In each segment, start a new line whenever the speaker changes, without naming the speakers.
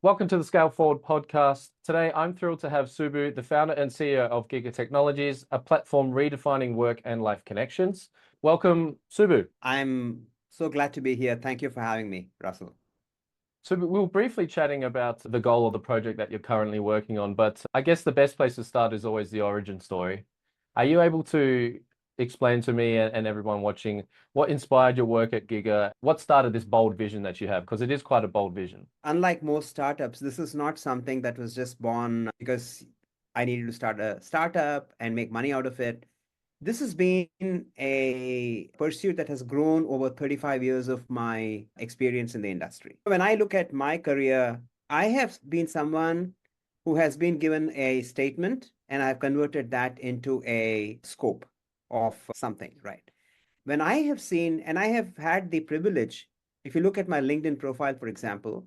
Welcome to the Scale Forward podcast. Today, I'm thrilled to have Subu, the founder and CEO of Giggr Technologies, a platform redefining work and life connections. Welcome, Subu.
I'm so glad to be here. Thank you for having me, Russell.
Subu, we were briefly chatting about the goal of the project that you're currently working on, but I guess the best place to start is always the origin story. Are you able to explain to me and everyone watching what inspired your work at Giggr? What started this bold vision that you have? Because it is quite a bold vision.
Unlike most startups, this is not something that was just born because I needed to start a startup and make money out of it. This has been a pursuit that has grown over 35 years of my experience in the industry. When I look at my career, I have been someone who has been given a statement and I've converted that into a scope of something, right? When I have seen, and I have had the privilege, if you look at my LinkedIn profile, for example,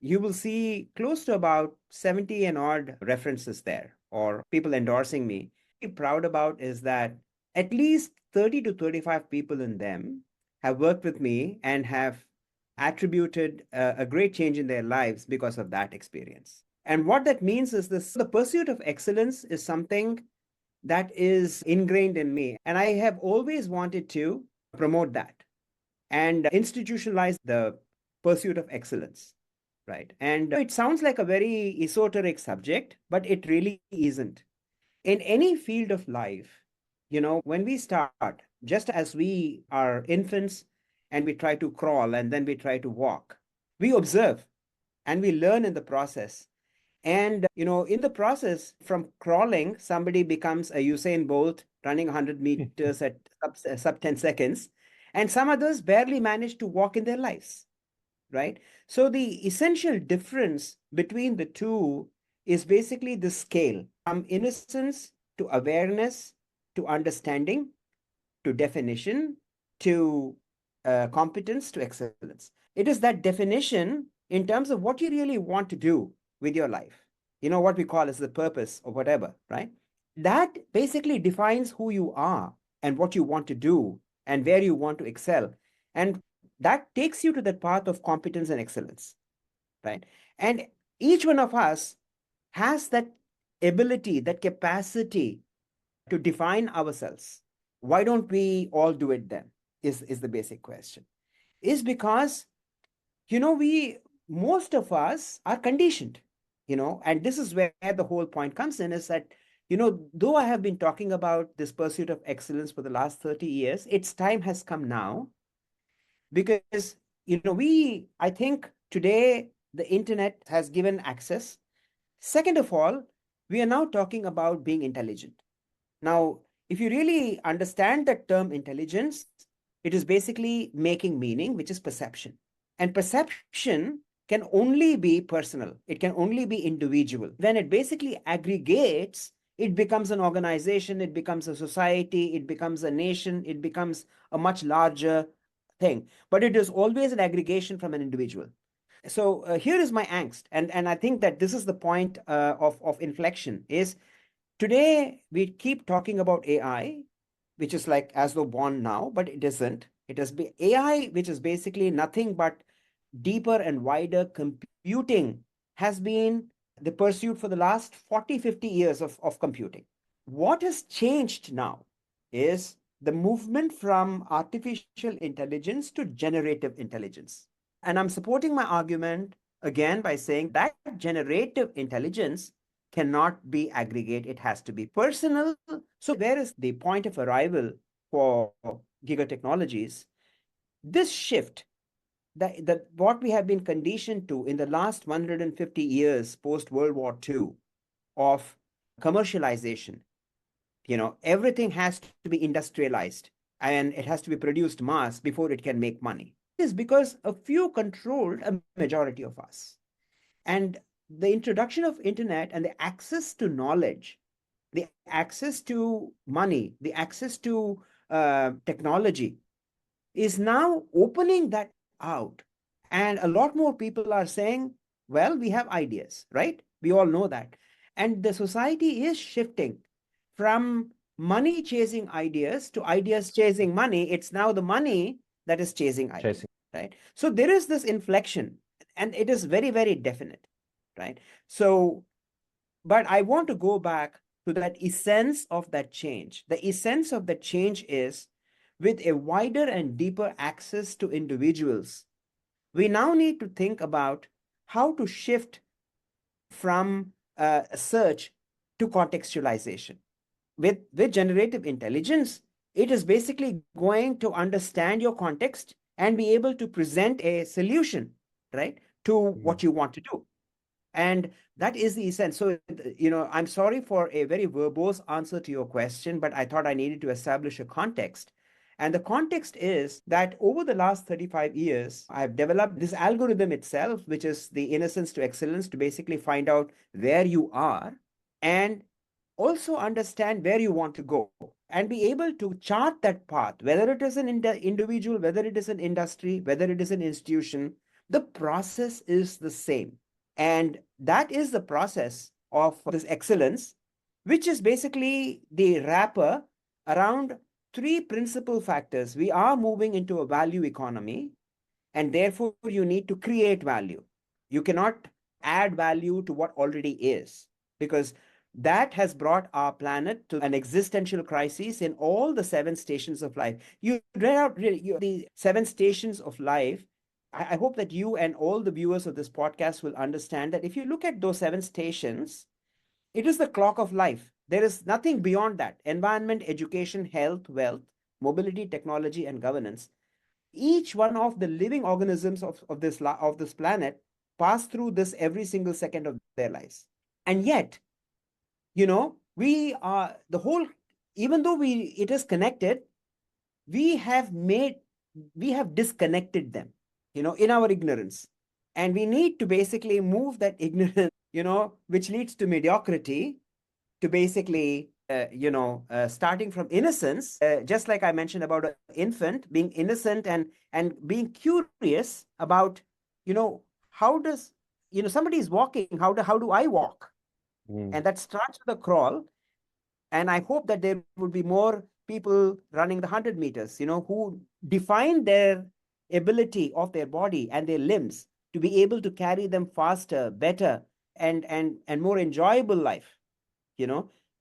you will see close to about 70 and odd references there or people endorsing me. What I'm proud about is that at least 30 to 35 people in them have worked with me and have attributed a great change in their lives because of that experience. And what that means is this: the pursuit of excellence is something that is ingrained in me. And I have always wanted to promote that and institutionalize the pursuit of excellence, right? And it sounds like a very esoteric subject, but it really isn't. In any field of life, when we start, just as we are infants and we try to crawl and then we try to walk, we observe and we learn in the process. And, in the process, from crawling, somebody becomes a Usain Bolt running 100 meters at sub 10 seconds, and some others barely manage to walk in their lives, right? So the essential difference between the two is basically the scale from innocence to awareness to understanding to definition to competence to excellence. It is that definition in terms of what you really want to do with your life. What we call as the purpose or whatever, right? That basically defines who you are and what you want to do and where you want to excel. And that takes you to that path of competence and excellence, right? And each one of us has that ability, that capacity to define ourselves. Why don't we all do it then? Is the basic question. Is because, we, most of us are conditioned, and this is where the whole point comes in, is that, though I have been talking about this pursuit of excellence for the last 30 years, its time has come now because, I think today the internet has given access. Second of all, we are now talking about being intelligent. Now, if you really understand the term intelligence, it is basically making meaning, which is perception. And perception can only be personal, it can only be individual. When it basically aggregates, it becomes an organization, it becomes a society, it becomes a nation, it becomes a much larger thing. But it is always an aggregation from an individual. So here is my angst, and I think that this is the point of inflection. Is today we keep talking about AI, which is like as though born now, but it isn't. It has been AI, which is basically nothing but deeper and wider computing, has been the pursuit for the last 40, 50 years of computing. What has changed now is the movement from artificial intelligence to generative intelligence. And I'm supporting my argument again by saying that generative intelligence cannot be aggregate, it has to be personal. So, where is the point of arrival for Giggr Technologies? This shift, that what we have been conditioned to in the last 150 years post World War II of commercialization, everything has to be industrialized and it has to be produced mass before it can make money. It is because a few controlled a majority of us. And the introduction of internet and the access to knowledge, the access to money, the access to technology is now opening that out. And a lot more people are saying, well, we have ideas, right? We all know that. And the society is shifting from money chasing ideas to ideas chasing money. It's now the money that is chasing ideas, right? So there is this inflection, and it is very, very definite. right? So, but I want to go back to that essence of that change. The essence of that change is with a wider and deeper access to individuals. We now need to think about how to shift from search to contextualization. With generative intelligence, it is basically going to understand your context and be able to present a solution, right, to what you want to do. And that is the essence. So, I'm sorry for a very verbose answer to your question, but I thought I needed to establish a context. And the context is that over the last 35 years, I've developed this algorithm itself, which is the innocence to excellence, to basically find out where you are and also understand where you want to go and be able to chart that path, whether it is an individual, whether it is an industry, whether it is an institution, the process is the same. And that is the process of this excellence, which is basically the wrapper around three principal factors. We are moving into a value economy, and therefore you need to create value. You cannot add value to what already is, because that has brought our planet to an existential crisis in all the seven stations of life. You read out the seven stations of life. I hope that you and all the viewers of this podcast will understand that if you look at those seven stations, it is the clock of life. There is nothing beyond that. Environment, education, health, wealth, mobility, technology, and governance. Each one of the living organisms of this planet pass through this every single second of their lives. And yet, we are the whole, even though it is connected, we have disconnected them, in our ignorance. And we need to basically move that ignorance, which leads to mediocrity, to basically, starting from innocence, just like I mentioned about an infant being innocent and being curious about, how does, somebody is walking, how do I walk? And that starts with a crawl. And I hope that there would be more people running the 100 meters, who define their ability of their body and their limbs to be able to carry them faster, better, and more enjoyable life,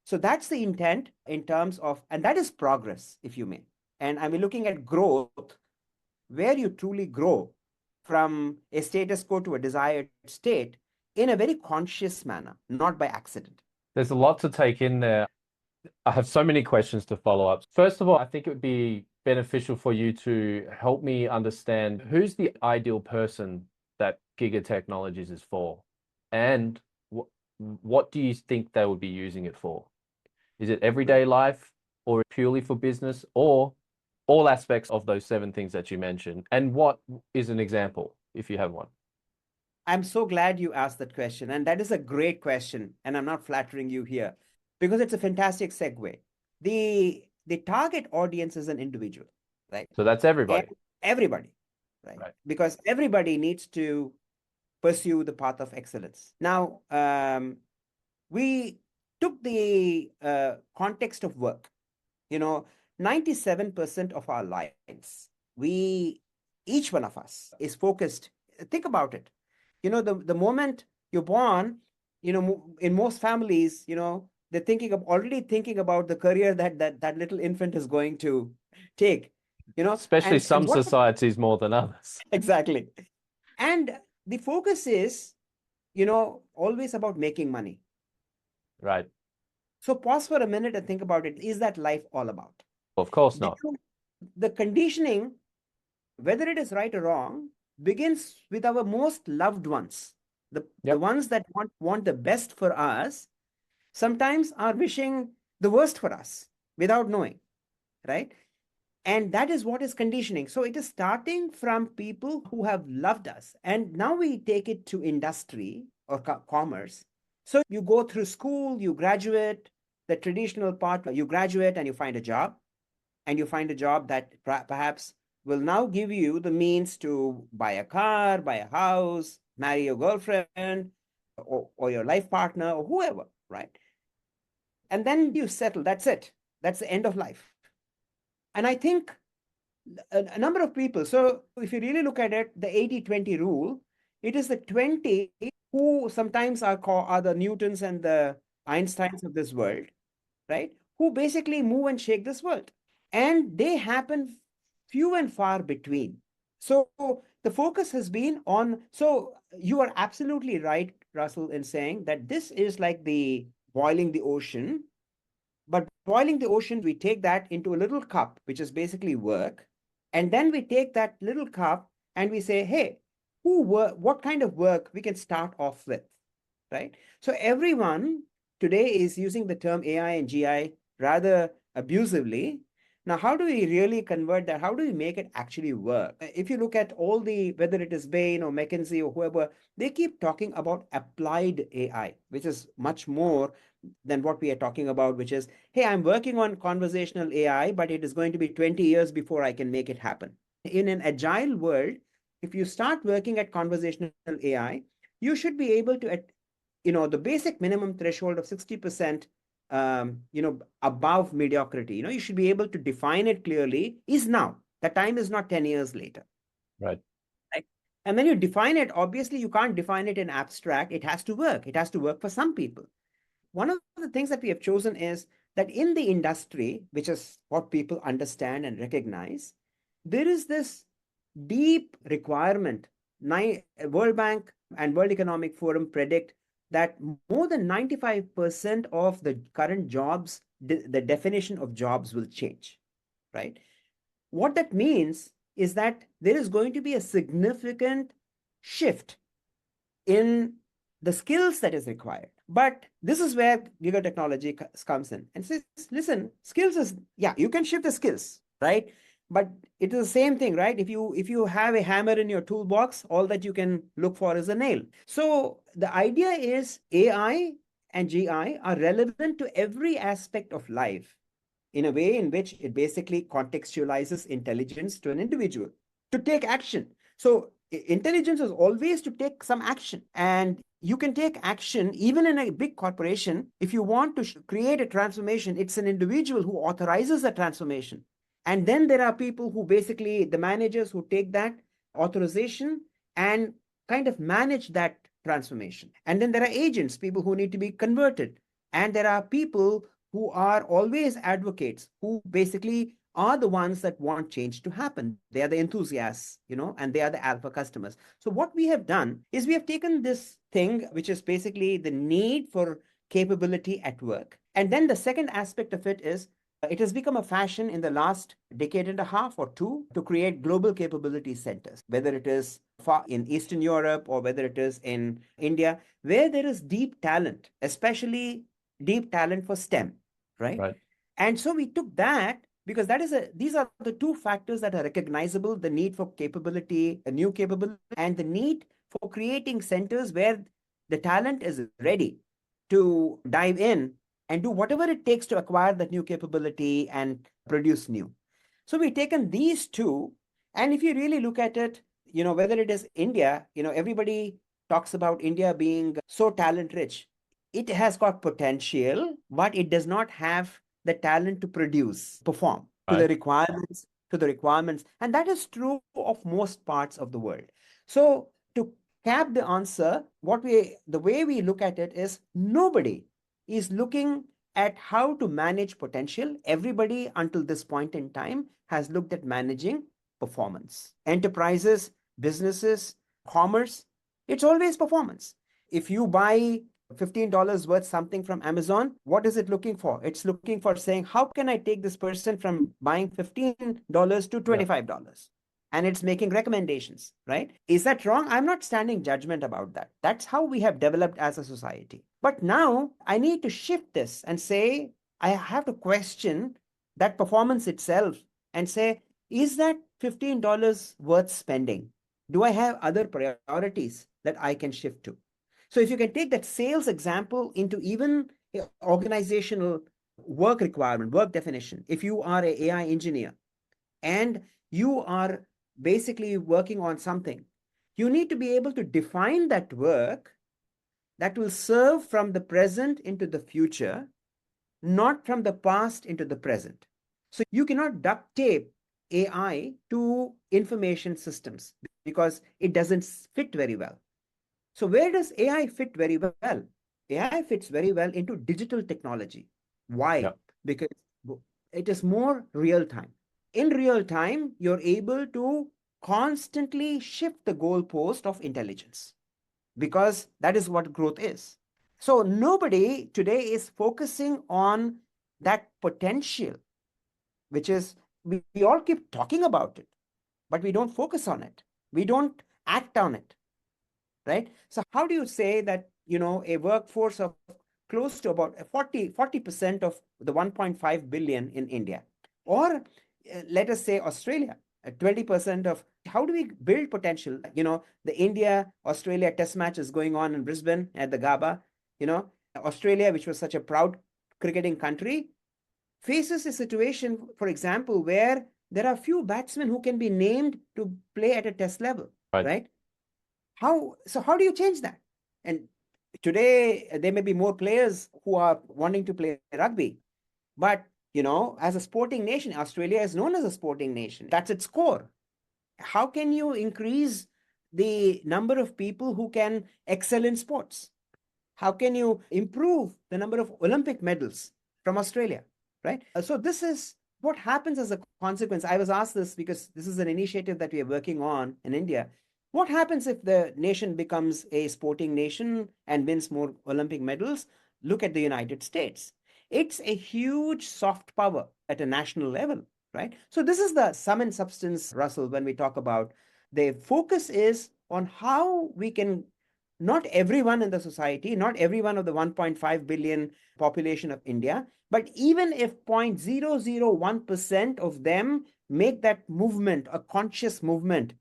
So that's the intent in terms of, and that is progress, if you may. And I'm looking at growth, where you truly grow from a status quo to a desired state in a very conscious manner, not by accident.
There's a lot to take in there. I have so many questions to follow up. First of all, I think it would be beneficial for you to help me understand who's the ideal person that Giggr Technologies is for, and what do you think they would be using it for? Is it everyday life, or purely for business, or all aspects of those seven things that you mentioned? And what is an example, if you have one?
I'm so glad you asked that question. And that is a great question. And I'm not flattering you here, because it's a fantastic segue. The target audience is an individual, right?
So that's everybody.
Everybody, right? Because everybody needs to pursue the path of excellence. Now, we took the context of work. 97% of our lives, each one of us is focused. Think about it. The moment you're born, in most families, they're already thinking about the career that little infant is going to take,
Especially some
what
societies more than others.
exactly. And the focus is, always about making money.
Right.
So pause for a minute and think about it. Is that life all about?
Of course not.
The conditioning, whether it is right or wrong, begins with our most loved ones. The ones that want the best for us, sometimes are wishing the worst for us without knowing, right? And that is what is conditioning. So it is starting from people who have loved us. And now we take it to industry or commerce. So you go through school, you graduate, the traditional part, you graduate and you find a job. And you find a job that perhaps will now give you the means to buy a car, buy a house, marry your girlfriend or your life partner or whoever, right? And then you settle. That's it. That's the end of life. And I think a number of people, so if you really look at it, the 80-20 rule, it is the 20 who sometimes are the Newtons and the Einsteins of this world, right? Who basically move and shake this world. And they happen few and far between. So the focus has been on, so you are absolutely right, Russell, in saying that this is like the boiling the ocean. But boiling the ocean, we take that into a little cup, which is basically work. And then we take that little cup and we say, hey, what kind of work we can start off with, right? So everyone today is using the term AI and GI rather abusively. Now, how do we really convert that? How do we make it actually work? If you look at all the, whether it is Bain or McKinsey or whoever, they keep talking about applied AI, which is much more than what we are talking about, which is, hey, I'm working on conversational AI, but it is going to be 20 years before I can make it happen. In an agile world, if you start working at conversational AI, you should be able to, the basic minimum threshold of 60%, above mediocrity, you should be able to define it clearly is now. The time is not 10 years later.
Right.
Right? And when you define it, obviously you can't define it in abstract. It has to work. It has to work for some people. One of the things that we have chosen is that in the industry, which is what people understand and recognize, there is this deep requirement. World Bank and World Economic Forum predict that more than 95% of the current jobs, the definition of jobs will change, right? What that means is that there is going to be a significant shift in the skills that is required. But this is where Giggr Technology comes in and says, listen, skills is, yeah, you can shift the skills, right? But it is the same thing, right? If you have a hammer in your toolbox, all that you can look for is a nail. So the idea is AI and GI are relevant to every aspect of life in a way in which it basically contextualizes intelligence to an individual to take action. So intelligence is always to take some action. And you can take action even in a big corporation. If you want to create a transformation, it's an individual who authorizes the transformation. And then there are people who basically, the managers who take that authorization and kind of manage that transformation. And then there are agents, people who need to be converted. And there are people who are always advocates, who basically are the ones that want change to happen. They are the enthusiasts, and they are the alpha customers. So what we have done is we have taken this thing, which is basically the need for capability at work. And then the second aspect of it is it has become a fashion in the last decade and a half or two to create global capability centers, whether it is far in Eastern Europe or whether it is in India, where there is deep talent, especially deep talent for STEM, right?
Right.
And so we took that because these are the two factors that are recognizable: the need for capability, a new capability, and the need for creating centers where the talent is ready to dive in and do whatever it takes to acquire that new capability and produce new. So we've taken these two, and if you really look at it, whether it is India, everybody talks about India being so talent rich. It has got potential, but it does not have the talent to produce, perform
Right.
to the requirements. And that is true of most parts of the world. So to cap the answer, the way we look at it is nobody is looking at how to manage potential. Everybody until this point in time has looked at managing performance. Enterprises, businesses, commerce, it's always performance. If you buy $15 worth something from Amazon, what is it looking for? It's looking for saying, how can I take this person from buying $15 to $25? And it's making recommendations, right? Is that wrong? I'm not standing judgment about that. That's how we have developed as a society. But now I need to shift this and say, I have to question that performance itself and say, is that $15 worth spending? Do I have other priorities that I can shift to? So if you can take that sales example into even organizational work requirement, work definition, if you are an AI engineer and you are basically working on something, you need to be able to define that work that will serve from the present into the future, not from the past into the present. So you cannot duct tape AI to information systems because it doesn't fit very well. So where does AI fit very well? AI fits very well into digital technology. Why?
Yeah.
Because it is more real time. In real time, you're able to constantly shift the goalpost of intelligence because that is what growth is. So nobody today is focusing on that potential, which is we all keep talking about it, but we don't focus on it. We don't act on it, right? So how do you say that, a workforce of close to about 40% of the 1.5 billion in India, or let us say Australia, 20% of, how do we build potential? The India Australia test match is going on in Brisbane at the GABA. Australia, which was such a proud cricketing country, faces a situation, for example, where there are few batsmen who can be named to play at a test level,
Right.
right? How do you change that? And today there may be more players who are wanting to play rugby, but as a sporting nation, Australia is known as a sporting nation. That's its core. How can you increase the number of people who can excel in sports? How can you improve the number of Olympic medals from Australia, right? So this is what happens as a consequence. I was asked this because this is an initiative that we are working on in India. What happens if the nation becomes a sporting nation and wins more Olympic medals? Look at the United States. It's a huge soft power at a national level, right? So this is the sum and substance, Russell, when we talk about the focus is on how we can, not everyone in the society, not everyone of the 1.5 billion population of India, but even if 0.001% of them make that movement, a conscious movement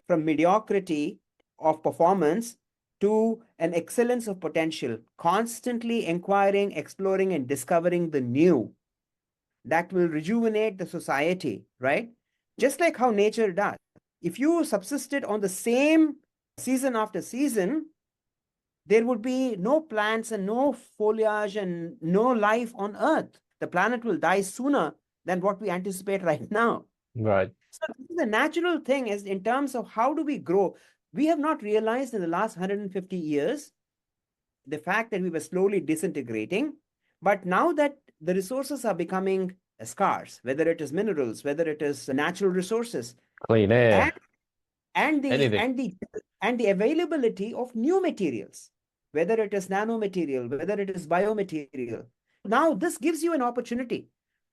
from mediocrity of performance to an excellence of potential, constantly inquiring, exploring, and discovering the new, that will rejuvenate the society, right? Just like how nature does. If you subsisted on the same season after season, there would be no plants and no foliage and no life on Earth. The planet will die sooner than what we anticipate right now.
Right.
So the natural thing is, in terms of how do we grow, we have not realized in the last 150 years the fact that we were slowly disintegrating. But now that the resources are becoming scarce, whether it is minerals, whether it is natural resources,
Clean
and
air,
and the
anything.
and the and the availability of new materials, whether it is nanomaterial, whether it is biomaterial, now this gives you an opportunity,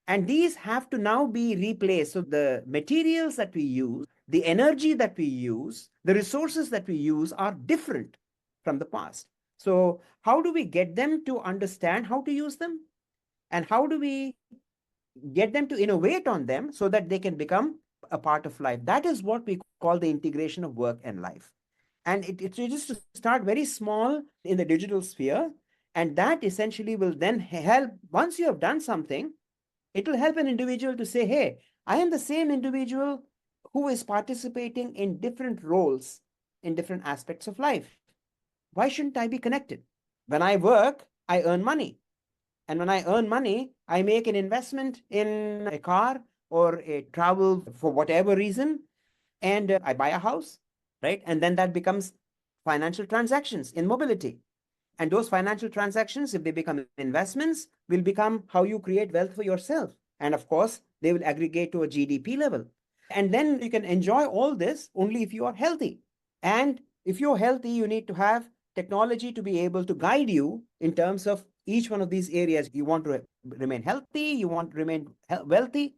and these have to now be replaced. So the materials that we use, the energy that we use, the resources that we use are different from the past. So how do we get them to understand how to use them, and how do we get them to innovate on them so that they can become a part of life? That is what we call the integration of work and life. And it's just to start very small in the digital sphere. And that essentially will then help, once you have done something, it will help an individual to say, hey, I am the same individual who is participating in different roles in different aspects of life. Why shouldn't I be connected? When I work, I earn money. And when I earn money, I make an investment in a car or a travel for whatever reason, and I buy a house, right? And then that becomes financial transactions in mobility. And those financial transactions, if they become investments, will become how you create wealth for yourself. And of course, they will aggregate to a GDP level. And then you can enjoy all this only if you are healthy. And if you're healthy, you need to have technology to be able to guide you in terms of each one of these areas. You want to remain healthy, you want to remain wealthy,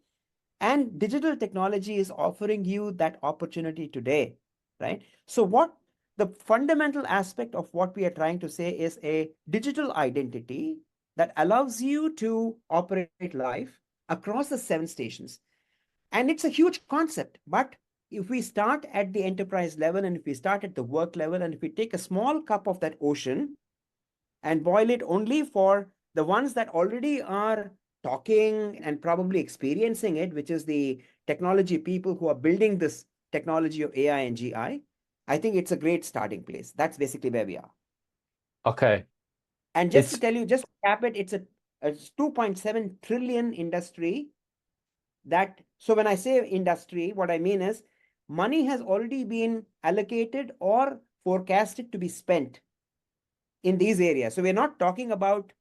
and digital technology is offering you that opportunity today, right? So what the fundamental aspect of what we are trying to say is a digital identity that allows you to operate life across the 7 stations. And it's a huge concept, but if we start at the enterprise level, and if we start at the work level, and if we take a small cup of that ocean and boil it only for the ones that already are talking and probably experiencing it, which is the technology people who are building this technology of AI and GI, I think it's a great starting place. That's basically where we are.
Okay.
And just to
It's
tell you, just to cap it, it's a 2.7 trillion industry. So when I say industry, what I mean is money has already been allocated or forecasted to be spent in these areas. So we're not talking about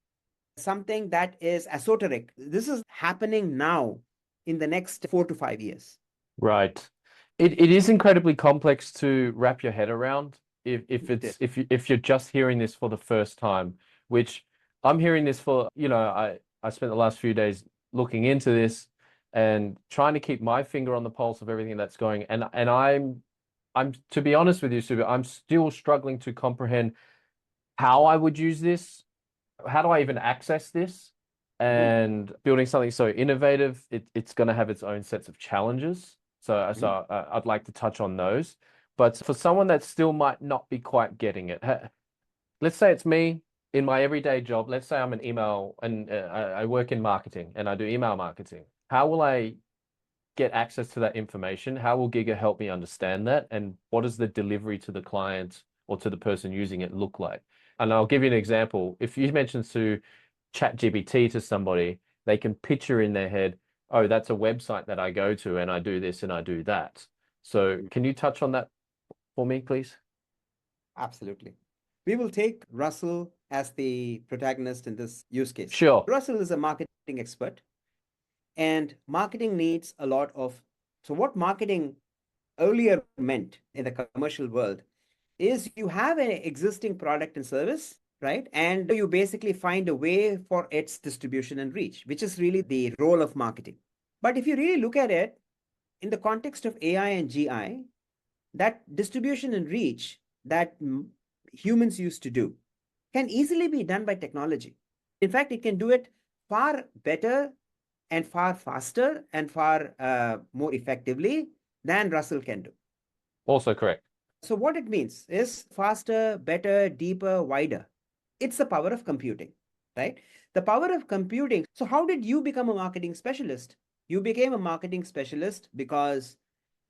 something that is esoteric. This is happening now in the next 4 to 5 years.
Right. It is incredibly complex to wrap your head around if you're just hearing this for the first time, which I'm hearing this for, I spent the last few days looking into this and trying to keep my finger on the pulse of everything that's going. And I'm to be honest with you, Subu, I'm still struggling to comprehend how I would use this. How do I even access this? And building something so innovative, it's going to have its own sets of challenges. So I'd like to touch on those. But for someone that still might not be quite getting it, let's say it's me in my everyday job. Let's say I'm an email and I work in marketing and I do email marketing. How will I get access to that information? How will Giggr help me understand that? And what does the delivery to the client or to the person using it look like? And I'll give you an example. If you mention to ChatGPT to somebody, they can picture in their head, oh, that's a website that I go to and I do this and I do that. So can you touch on that for me, please?
Absolutely. We will take Russell as the protagonist in this use case.
Sure.
Russell is a marketing expert, and marketing needs a lot of. So, what marketing earlier meant in the commercial world is you have an existing product and service, right? And you basically find a way for its distribution and reach, which is really the role of marketing. But if you really look at it in the context of AI and GI, that distribution and reach that humans used to do can easily be done by technology. In fact, it can do it far better and far faster and far more effectively than Russell can do.
Also correct.
So what it means is faster, better, deeper, wider. It's the power of computing, right? The power of computing. So how did you become a marketing specialist? You became a marketing specialist because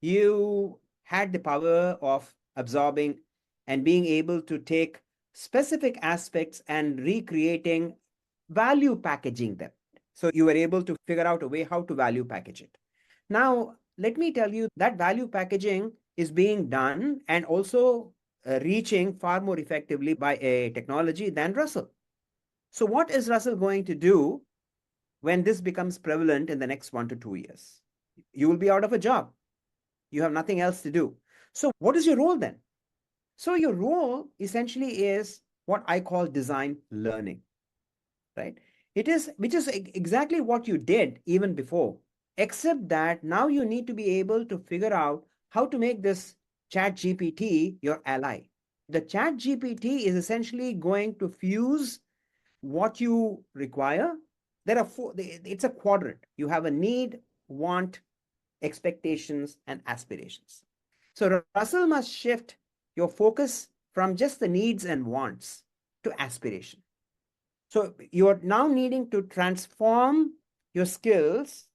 you had the power of absorbing and being able to take specific aspects and recreating, value packaging them. So you were able to figure out a way how to value package it. Now, let me tell you that value packaging is being done and also reaching far more effectively by a technology than Russell. So what is Russell going to do when this becomes prevalent in the next 1 to 2 years? You will be out of a job. You have nothing else to do. So what is your role then? So your role essentially is what I call design learning, right? Which is exactly what you did even before, except that now you need to be able to figure out how to make this chat GPT your ally. The chat GPT is essentially going to fuse what you require. There are four, it's a quadrant. You have a need, want, expectations, and aspirations. So Russell must shift your focus from just the needs and wants to aspiration. So you're now needing to transform your skills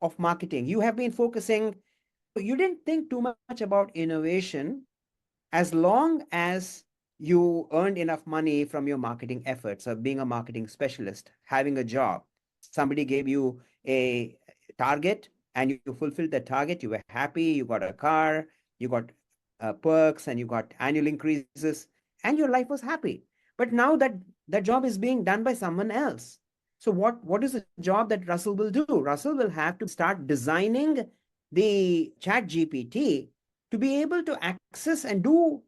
of marketing. You have been focusing, you didn't think too much about innovation as long as you earned enough money from your marketing efforts of being a marketing specialist, having a job. Somebody gave you a target and you fulfilled that target. You were happy, you got a car, you got perks, and you got annual increases, and your life was happy. But now that job is being done by someone else. So what is the job that Russell will do? Russell will have to start designing the chat GPT to be able to access and do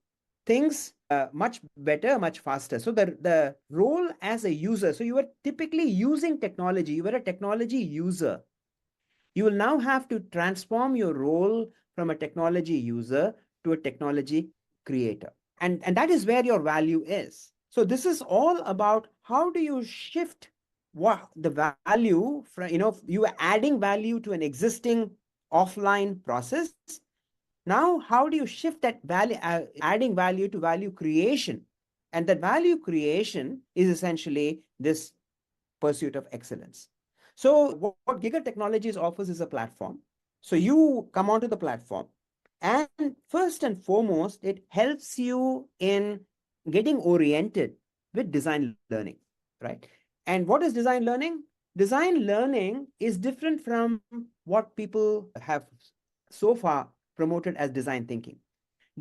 things much better, much faster. So the role as a user, so you were typically using technology, you were a technology user. You will now have to transform your role from a technology user to a technology creator. And that is where your value is. So this is all about how do you shift what the value from, you are adding value to an existing offline process. Now, how do you shift that value, adding value to value creation? And that value creation is essentially this pursuit of excellence. So what Giggr Technologies offers is a platform. So you come onto the platform, and first and foremost, it helps you in getting oriented with design learning, right? And what is design learning? Design learning is different from what people have so far promoted as design thinking.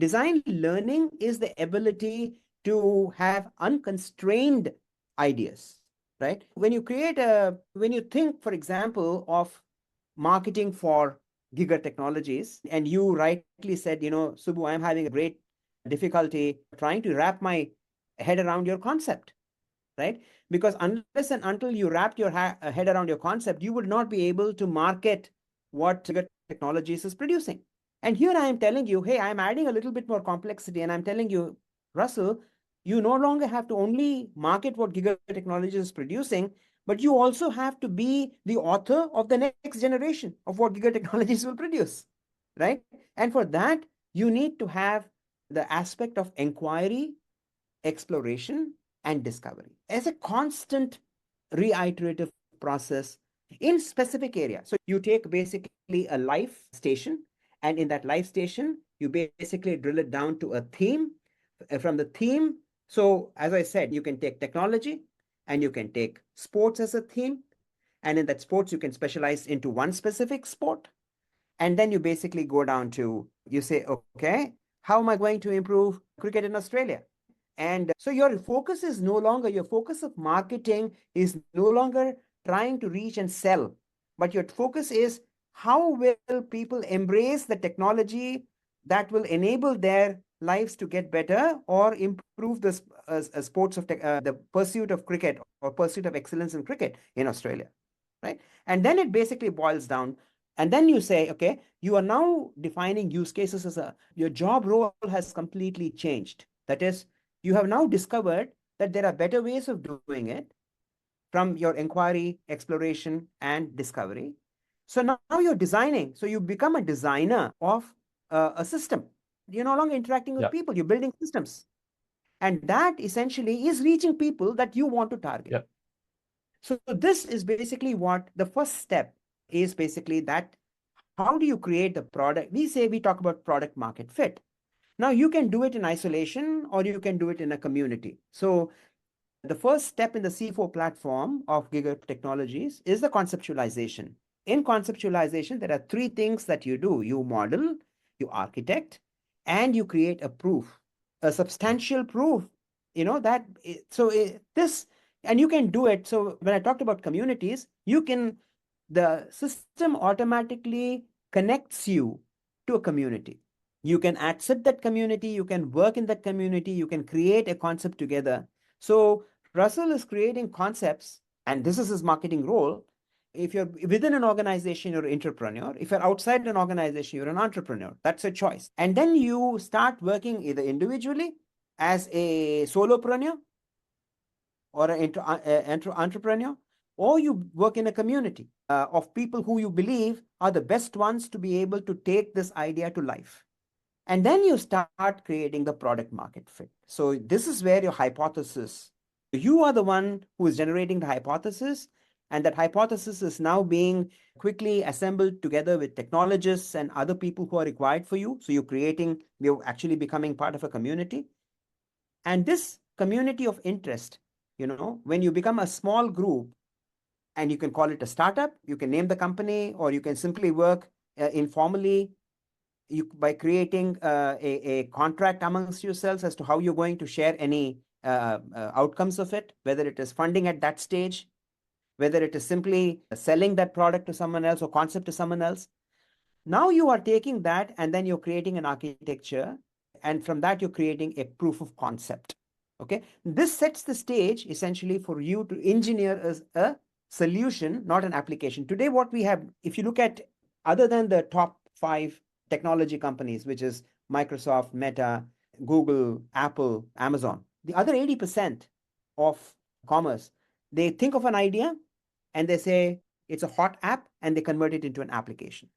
Design learning is the ability to have unconstrained ideas, right? When you think, for example, of marketing for Giggr Technologies, and you rightly said, Subu, I'm having a great difficulty trying to wrap my head around your concept, right? Because unless and until you wrap your head around your concept, you would not be able to market what Giggr Technologies is producing. And here I am telling you, hey, I'm adding a little bit more complexity, and I'm telling you, Russell, you no longer have to only market what Giggr Technologies is producing, but you also have to be the author of the next generation of what Giggr Technologies will produce, right? And for that, you need to have the aspect of inquiry, exploration, and discovery as a constant reiterative process in specific area. So you take basically a life station, and in that life station, you basically drill it down to a theme. From the theme, so as I said, you can take technology and you can take sports as a theme. And in that sports, you can specialize into one specific sport. And then you basically go down to, you say, okay, how am I going to improve cricket in Australia? And so your focus is no longer, your focus of marketing is no longer trying to reach and sell, but your focus is how will people embrace the technology that will enable their lives to get better or improve the sports of the pursuit of cricket or pursuit of excellence in cricket in Australia, right? And then it basically boils down. And then you say, okay, you are now defining use cases as your job role has completely changed. That is, you have now discovered that there are better ways of doing it from your inquiry, exploration, and discovery. So now you're designing. So you become a designer of a system. You're no longer interacting with
Yeah.
people, you're building systems. And that essentially is reaching people that you want to target.
Yeah.
So this is basically what the first step is, basically that how do you create the product? We talk about product market fit. Now you can do it in isolation or you can do it in a community. So the first step in the C4 platform of Giggr Technologies is the conceptualization. In conceptualization, there are three things that you do. You model, you architect, and you create a proof, a substantial proof, that, this, and you can do it. So when I talked about communities, the system automatically connects you to a community. You can accept that community, you can work in that community, you can create a concept together. So Russell is creating concepts, and this is his marketing role. If you're within an organization, you're an entrepreneur. If you're outside an organization, you're an entrepreneur. That's a choice. And then you start working either individually as a solopreneur or an entrepreneur, or you work in a community of people who you believe are the best ones to be able to take this idea to life. And then you start creating the product market fit. So this is where your hypothesis, you are the one who is generating the hypothesis, and that hypothesis is now being quickly assembled together with technologists and other people who are required for you. So you're actually becoming part of a community. And this community of interest, when you become a small group, and you can call it a startup, you can name the company, or you can simply work informally by creating a contract amongst yourselves as to how you're going to share any outcomes of it, whether it is funding at that stage, whether it is simply selling that product to someone else or concept to someone else. Now you are taking that and then you're creating an architecture, and from that you're creating a proof of concept. Okay, this sets the stage essentially for you to engineer a solution, not an application. Today, what we have, if you look at, other than the top 5 technology companies, which is Microsoft, Meta, Google, Apple, Amazon, the other 80% of commerce, they think of an idea and they say it's a hot app, and they convert it into an application.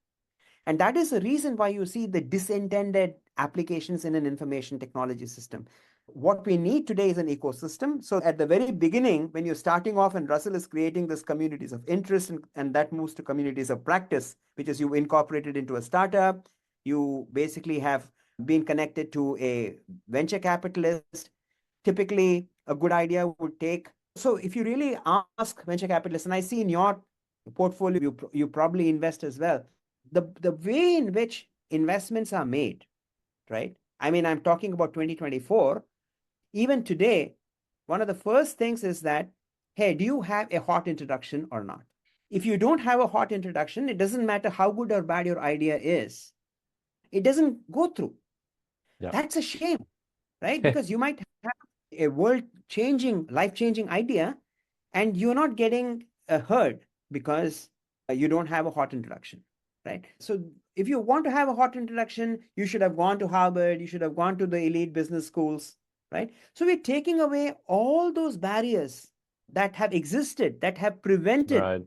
And that is the reason why you see the disintended applications in an information technology system. What we need today is an ecosystem. So at the very beginning, when you're starting off and Russell is creating this communities of interest, and that moves to communities of practice, which is you incorporated into a startup, you basically have been connected to a venture capitalist. Typically, a good idea would take. So if you really ask venture capitalists, and I see in your portfolio, you probably invest as well, the way in which investments are made, right? I mean, I'm talking about 2024. Even today, one of the first things is that, hey, do you have a hot introduction or not? If you don't have a hot introduction, it doesn't matter how good or bad your idea is. It doesn't go through.
Yeah.
That's a shame, right? Because you might have a world-changing, life-changing idea, and you're not getting heard because you don't have a hot introduction, right? So if you want to have a hot introduction, you should have gone to Harvard, you should have gone to the elite business schools, right? So we're taking away all those barriers that have existed, that have prevented
Right.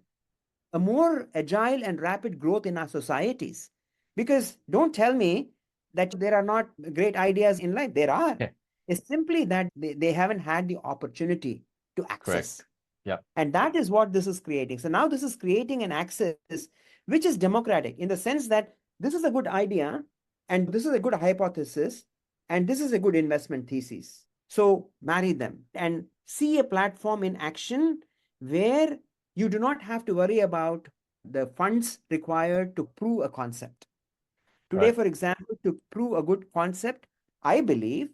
a more agile and rapid growth in our societies. Because don't tell me that there are not great ideas in life. There are.
Yeah.
It's simply that they haven't had the opportunity to access.
Correct. Yeah.
And that is what this is creating. So now this is creating an access which is democratic in the sense that this is a good idea and this is a good hypothesis and this is a good investment thesis. So marry them and see a platform in action where you do not have to worry about the funds required to prove a concept. Today,
Right.
for example, to prove a good concept, I believe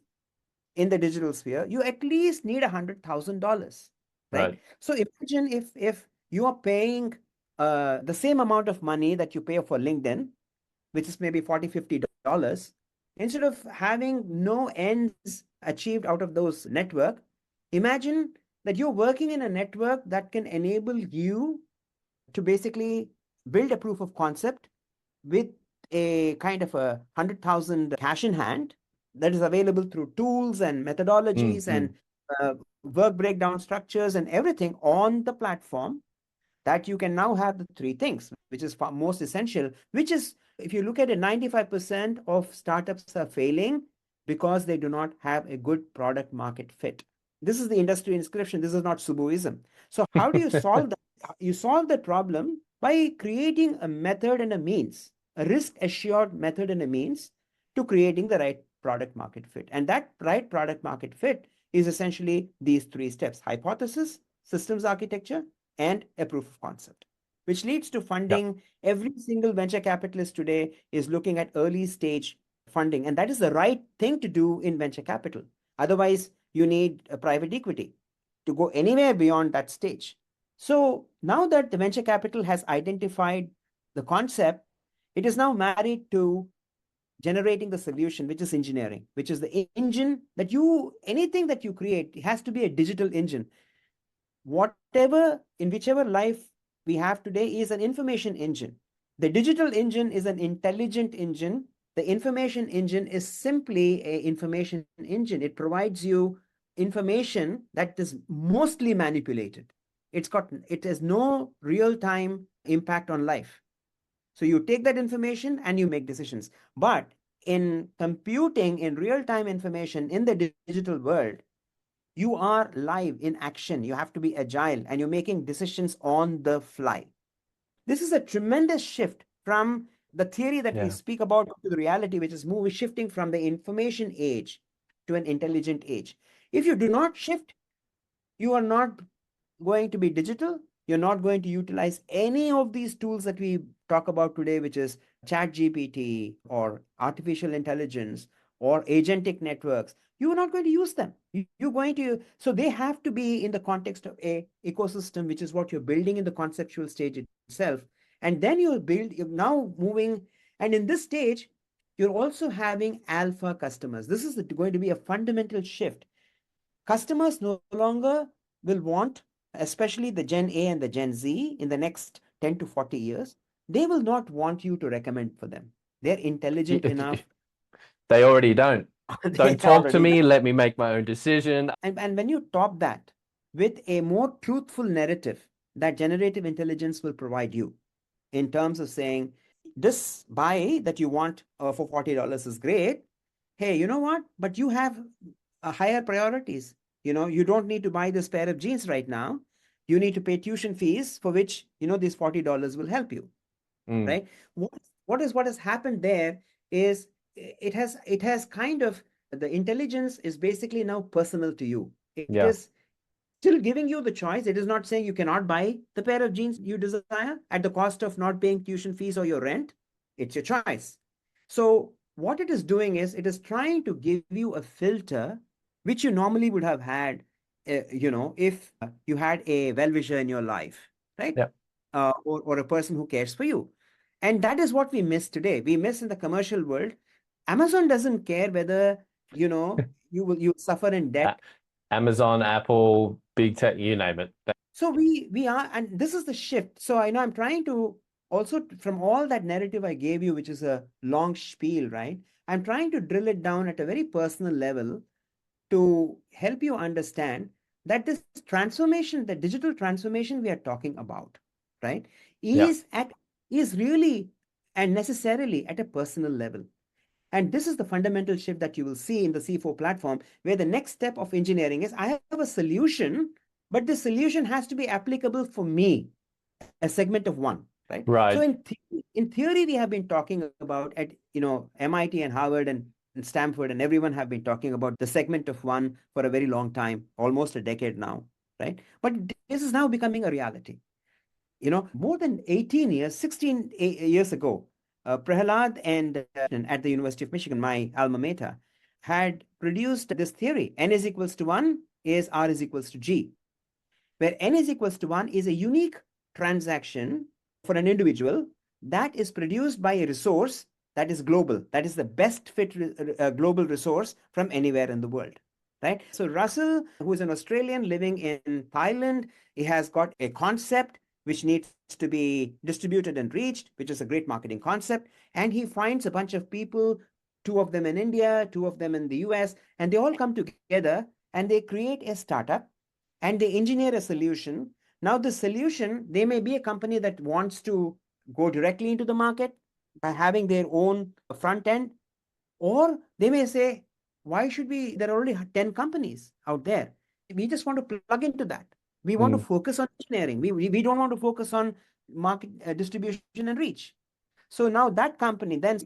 in the digital sphere, you at least need $100,000, right?
Right.
So imagine if you are paying the same amount of money that you pay for LinkedIn, which is maybe $40, $50, instead of having no ends achieved out of those network, imagine that you're working in a network that can enable you to basically build a proof of concept with a kind of a 100,000 cash in hand that is available through tools and methodologies
Mm.
and work breakdown structures and everything on the platform, that you can now have the three things, which is most essential, which is, if you look at it, 95% of startups are failing because they do not have a good product market fit. This is the industry inscription. This is not Subuism. So how do you solve that? You solve that problem by creating a method and a means, a risk assured method and a means to creating the right product market fit. And that right product market fit is essentially these three steps: hypothesis, systems architecture, and a proof of concept, which leads to
Yeah.
funding. Every single venture capitalist today is looking at early stage funding, and that is the right thing to do in venture capital. Otherwise, you need a private equity to go anywhere beyond that stage. So now that the venture capital has identified the concept, it is now married to generating the solution, which is engineering, which is the engine that anything that you create, it has to be a digital engine. Whatever, in whichever life we have today, is an information engine. The digital engine is an intelligent engine. The information engine is simply an information engine. It provides you information that is mostly manipulated. It has no real-time impact on life. So you take that information and you make decisions. But in computing, in real-time information in the digital world, you are live in action. You have to be agile and you're making decisions on the fly. This is a tremendous shift from the theory that we
Yeah.
speak about to the reality, which is shifting from the information age to an intelligent age. If you do not shift, you are not going to be digital. You're not going to utilize any of these tools that we talk about today, which is chat GPT or artificial intelligence or agentic networks. You're not going to use them. You're going to, so they have to be in the context of a ecosystem, which is what you're building in the conceptual stage itself. And then you're now moving. And in this stage, you're also having alpha customers. This is going to be a fundamental shift. Customers no longer will want, especially the Gen A and the Gen Z in the next 10 to 40 years, they will not want you to recommend for them. They're intelligent enough.
They already don't.
They
Don't talk to
already
me.
know.
Let me make my own decision.
And when you top that with a more truthful narrative that generative intelligence will provide you in terms of saying, this buy that you want for $40 is great. Hey, you know what? But you have higher priorities. You don't need to buy this pair of jeans right now. You need to pay tuition fees for which, these $40 will help you,
Mm.
right? What has happened there is it has kind of, the intelligence is basically now personal to you. It
Yeah.
is still giving you the choice. It is not saying you cannot buy the pair of jeans you desire at the cost of not paying tuition fees or your rent. It's your choice. So what it is doing is it is trying to give you a filter which you normally would have had, if you had a well-wisher in your life, right?
Yeah.
Or a person who cares for you. And that is what we miss today. We miss in the commercial world. Amazon doesn't care whether, you suffer in
A-
debt.
Amazon, Apple, big tech, you name it.
So we are, and this is the shift. So I know I'm trying to also, from all that narrative I gave you, which is a long spiel, right? I'm trying to drill it down at a very personal level to help you understand that this transformation, the digital transformation we are talking about, right,
Yeah.
is really and necessarily at a personal level. And this is the fundamental shift that you will see in the C4 platform, where the next step of engineering is I have a solution, but the solution has to be applicable for me, a segment of one, right? So
Right.
in theory, we have been talking about at MIT and Harvard and Stanford and everyone have been talking about the segment of one for a very long time, almost a decade now, right? But this is now becoming a reality. More than 18 years, 16 years ago, Prahalad and at the University of Michigan, my alma mater, had produced this theory. N is equals to 1 is R is equals to G, where N is equals to 1 is a unique transaction for an individual that is produced by a resource that is global, that is the best fit global resource from anywhere in the world. Right? So Russell, who is an Australian living in Thailand, he has got a concept which needs to be distributed and reached, which is a great marketing concept. And he finds a bunch of people, two of them in India, two of them in the US, and they all come together and they create a startup and they engineer a solution. Now, the solution, they may be a company that wants to go directly into the market by having their own front end, or they may say, why should we? There are already 10 companies out there. We just want to plug into that. We want to
Mm.
focus on engineering. We don't want to focus on market distribution and reach. So now that company, then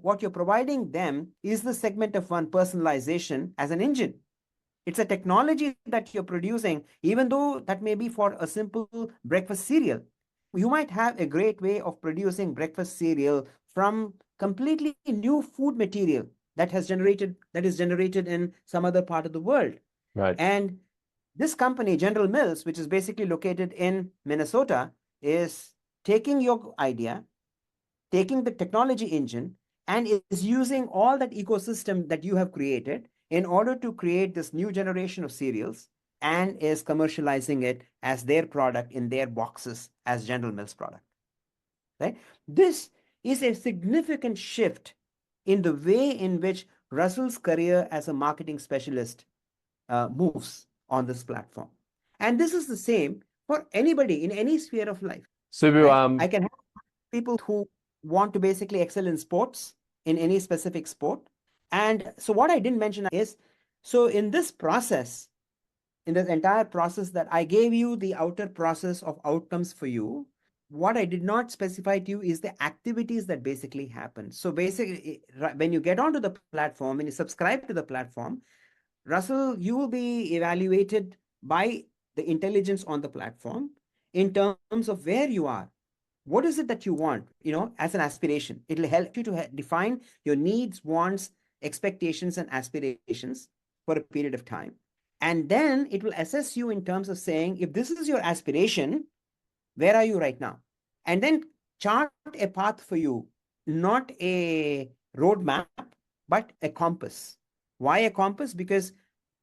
what you're providing them is the segment of one personalization as an engine. It's a technology that you're producing, even though that may be for a simple breakfast cereal. You might have a great way of producing breakfast cereal from completely new food material that is generated in some other part of the world.
Right.
And this company, General Mills, which is basically located in Minnesota, is taking your idea, taking the technology engine, and is using all that ecosystem that you have created in order to create this new generation of cereals and is commercializing it as their product in their boxes as General Mills product, right? This is a significant shift in the way in which Russell's career as a marketing specialist moves on this platform. And this is the same for anybody in any sphere of life,
Subu,
right? I can have people who want to basically excel in sports, in any specific sport. And so what I didn't mention is, so in this process, in this entire process that I gave you the outer process of outcomes for you, what I did not specify to you is the activities that basically happen. So basically, when you get onto the platform, when you subscribe to the platform, Russell, you will be evaluated by the intelligence on the platform in terms of where you are. What is it that you want, as an aspiration? It'll help you to define your needs, wants, expectations, and aspirations for a period of time. And then it will assess you in terms of saying, if this is your aspiration, where are you right now? And then chart a path for you, not a roadmap, but a compass. Why a compass? Because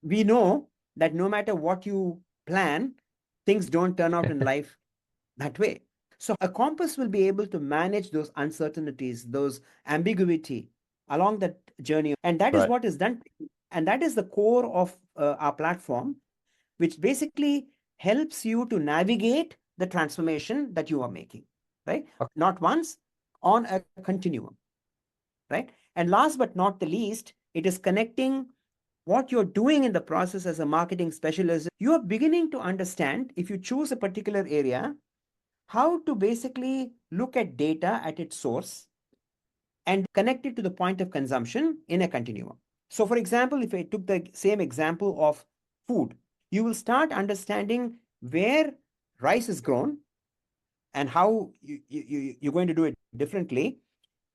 we know that no matter what you plan, things don't turn out in life that way. So a compass will be able to manage those uncertainties, those ambiguity along that journey. And that is
right.
what is done. And that is the core of our platform, which basically helps you to navigate the transformation that you are making, right?
Okay.
Not once, on a continuum, right? And last but not the least, it is connecting what you're doing in the process as a marketing specialist. You are beginning to understand, if you choose a particular area, how to basically look at data at its source and connect it to the point of consumption in a continuum. So, for example, if I took the same example of food, you will start understanding where rice is grown and how you're going to do it differently.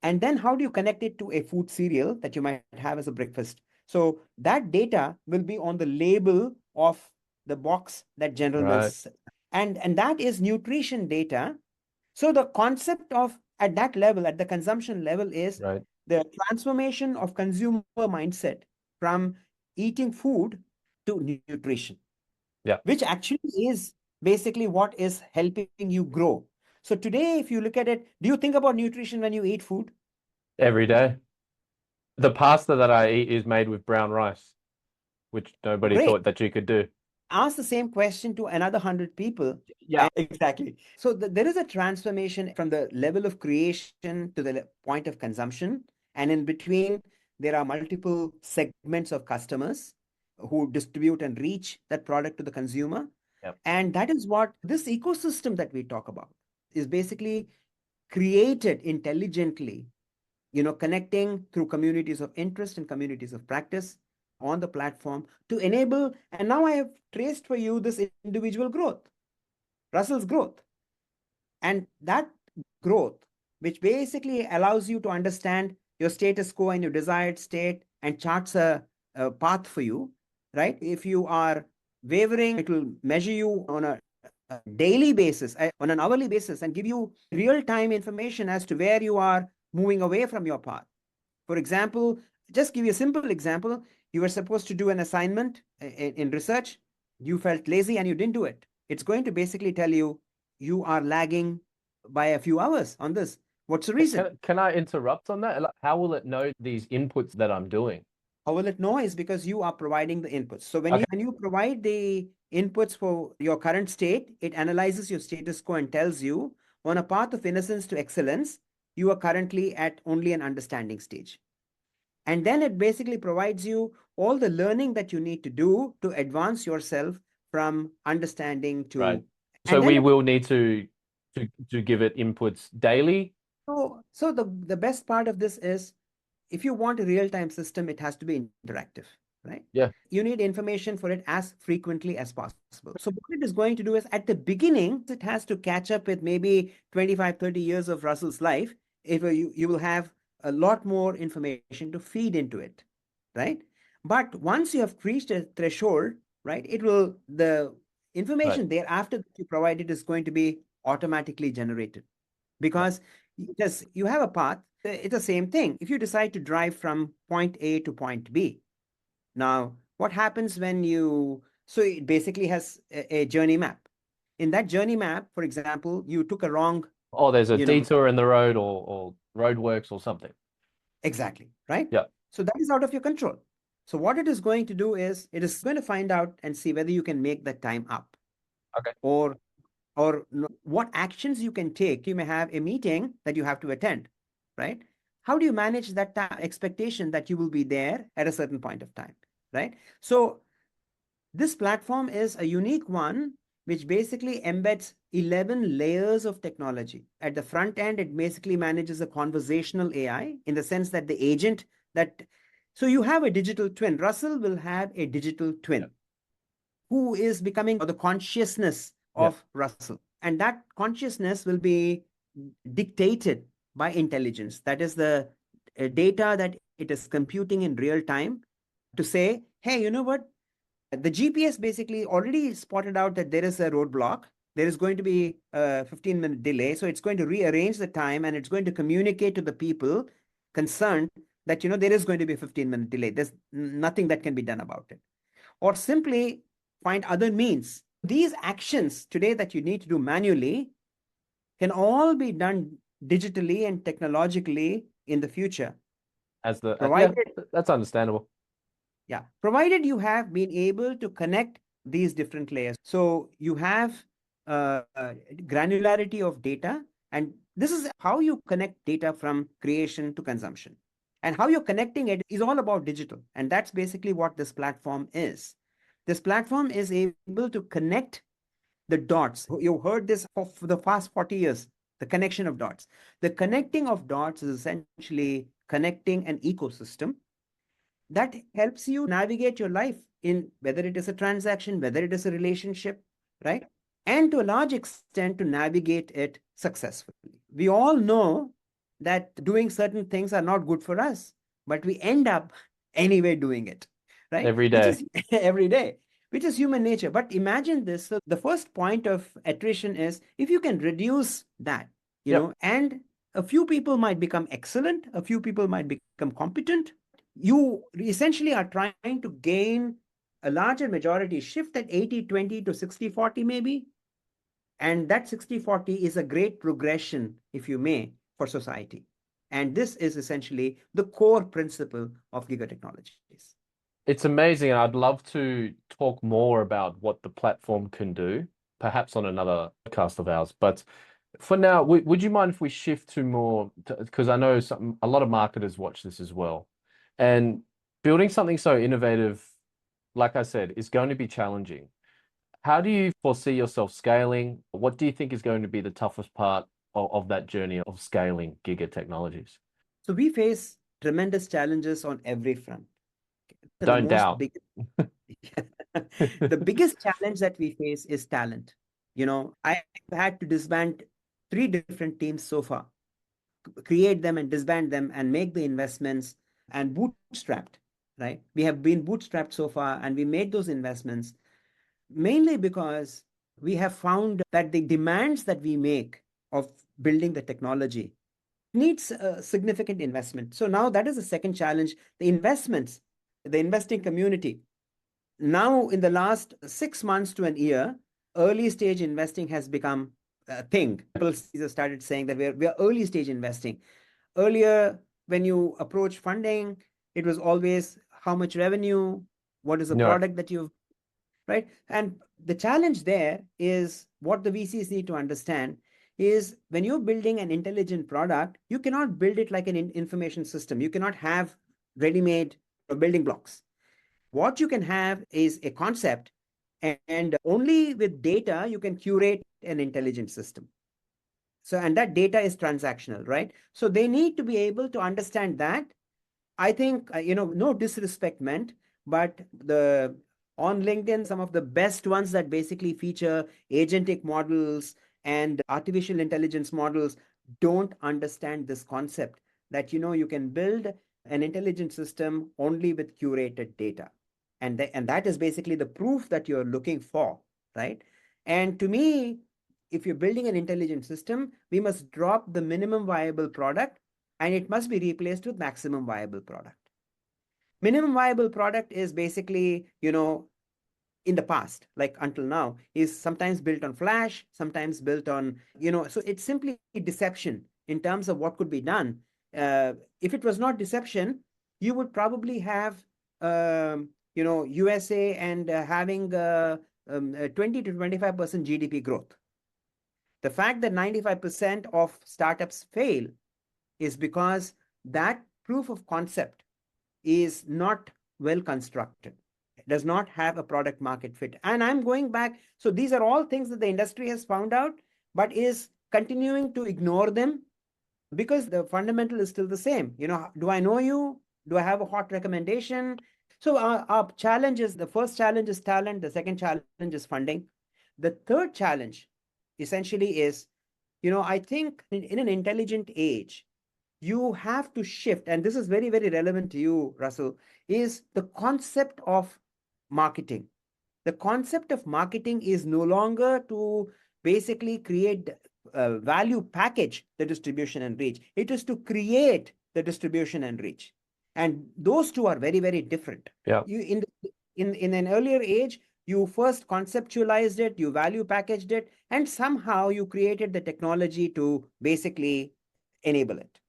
And then how do you connect it to a food cereal that you might have as a breakfast? So that data will be on the label of the box that General
Right.
Mills, and that is nutrition data. So the concept of at that level, at the consumption level, is
Right.
the transformation of consumer mindset from eating food to nutrition,
Yeah.
which actually is basically what is helping you grow. So today, if you look at it, do you think about nutrition when you eat food?
Every day. The pasta that I eat is made with brown rice, which nobody
Great.
thought that you could do.
Ask the same question to another 100 people.
Yeah.
Exactly. So there is a transformation from the level of creation to the point of consumption. And in between, there are multiple segments of customers who distribute and reach that product to the consumer.
Yeah.
And that is what this ecosystem that we talk about is basically created intelligently, connecting through communities of interest and communities of practice on the platform to enable. And now I have traced for you this individual growth, Russell's growth. And that growth, which basically allows you to understand your status quo and your desired state and charts a path for you, right? If you are wavering, it will measure you on a daily basis, on an hourly basis, and give you real-time information as to where you are moving away from your path. For example, just give you a simple example. You were supposed to do an assignment in research. You felt lazy and you didn't do it. It's going to basically tell you you are lagging by a few hours on this. What's the reason?
Can I interrupt on that? Like, how will it know these inputs that I'm doing?
How will it know? Is because you are providing the inputs. So when
Okay.
you provide the inputs for your current state, it analyzes your status quo and tells you on a path of innocence to excellence, you are currently at only an understanding stage. And then it basically provides you all the learning that you need to do to advance yourself from understanding
Right.
to.
So
And then
we will need to give it inputs daily.
so the best part of this is, if you want a real-time system, it has to be interactive, right?
Yeah.
You need information for it as frequently as possible. So what it is going to do is, at the beginning, it has to catch up with maybe 25, 30 years of Russell's life. If you will have a lot more information to feed into it, right? But once you have reached a threshold, right, the
Right.
information thereafter that you provided is going to be automatically generated,
Yeah.
because you have a path. It's the same thing. If you decide to drive from point A to point B, now what happens when so it basically has a journey map. In that journey map, for example, you took a wrong,
Oh, there's a
you know,
detour in the road or roadworks or something.
exactly, right?
Yeah.
So that is out of your control. So what it is going to do is, it is going to find out and see whether you can make that time up,
Okay.
or what actions you can take. You may have a meeting that you have to attend, right? How do you manage that expectation that you will be there at a certain point of time, right? So this platform is a unique one, which basically embeds 11 layers of technology. At the front end, it basically manages a conversational AI, in the sense that the agent that, so you have a digital twin. Russell will have a digital twin,
Yeah.
who is becoming the consciousness
Yeah.
of Russell. And that consciousness will be dictated by intelligence. That is the data that it is computing in real time to say, hey, you know what? The GPS basically already spotted out that there is a roadblock. There is going to be a 15-minute delay. So it's going to rearrange the time, and it's going to communicate to the people concerned that, there is going to be a 15-minute delay. There's nothing that can be done about it. Or simply find other means. These actions today that you need to do manually can all be done digitally and technologically in the future,
As the yeah,
provided,
that's understandable.
yeah, provided you have been able to connect these different layers. So you have granularity of data, and this is how you connect data from creation to consumption. And how you're connecting it is all about digital. And that's basically what this platform is. This platform is able to connect the dots. You've heard this for the past 40 years, the connection of dots. The connecting of dots is essentially connecting an ecosystem that helps you navigate your life, in whether it is a transaction, whether it is a relationship, right? And to a large extent, to navigate it successfully. We all know that doing certain things are not good for us, but we end up anyway doing it, right?
Every
Which
day.
is every day, which is human nature. But imagine this. So the first point of attrition is if you can reduce that,
Yep.
and a few people might become excellent, a few people might become competent. You essentially are trying to gain a larger majority, shift that 80-20 to 60-40 maybe. And that 60-40 is a great progression, if you may, for society. And this is essentially the core principle of Giggr Technologies.
It's amazing. I'd love to talk more about what the platform can do, perhaps on another podcast of ours. But for now, would you mind if we shift to more, because I know a lot of marketers watch this as well. And building something so innovative, like I said, is going to be challenging. How do you foresee yourself scaling? What do you think is going to be the toughest part of that journey of scaling Giga Technologies?
So we face tremendous challenges on every front. And the
Don't
most
doubt.
big, the biggest challenge that we face is talent. I've had to disband 3 different teams so far, create them and disband them and make the investments and bootstrapped, right? We have been bootstrapped so far and we made those investments mainly because we have found that the demands that we make of building the technology needs a significant investment. So now that is the second challenge, the investments, the investing community. Now, in the last 6 months to an year, early stage investing has become a thing. People started saying that we're early stage investing. Earlier, when you approach funding, it was always how much revenue, what is the
No.
product that you've, right? And the challenge there is what the VCs need to understand is when you're building an intelligent product, you cannot build it like an information system. You cannot have ready-made building blocks. What you can have is a concept, and only with data you can curate an intelligent system. So, and that data is transactional, right? So they need to be able to understand that. I think, no disrespect meant, but on LinkedIn, some of the best ones that basically feature agentic models and artificial intelligence models don't understand this concept that, you can build an intelligent system only with curated data. And that is basically the proof that you're looking for, right? And to me, if you're building an intelligent system, we must drop the minimum viable product and it must be replaced with maximum viable product. Minimum viable product is basically, in the past, like until now, is sometimes built on Flash, sometimes built on, so it's simply deception in terms of what could be done. If it was not deception, you would probably have, USA and having 20 to 25% GDP growth. The fact that 95% of startups fail is because that proof of concept is not well constructed. It does not have a product market fit. And I'm going back. So these are all things that the industry has found out, but is continuing to ignore them because the fundamental is still the same. Do I know you? Do I have a hot recommendation? So our challenge is, the first challenge is talent. The second challenge is funding. The third challenge essentially is, I think in an intelligent age, you have to shift, and this is very, very relevant to you, Russell, is the concept of marketing. The concept of marketing is no longer to basically create value package the distribution and reach. It is to create the distribution and reach. And those two are very, very different.
Yeah.
In an earlier age, you first conceptualized it, you value packaged it, and somehow you created the technology to basically enable it.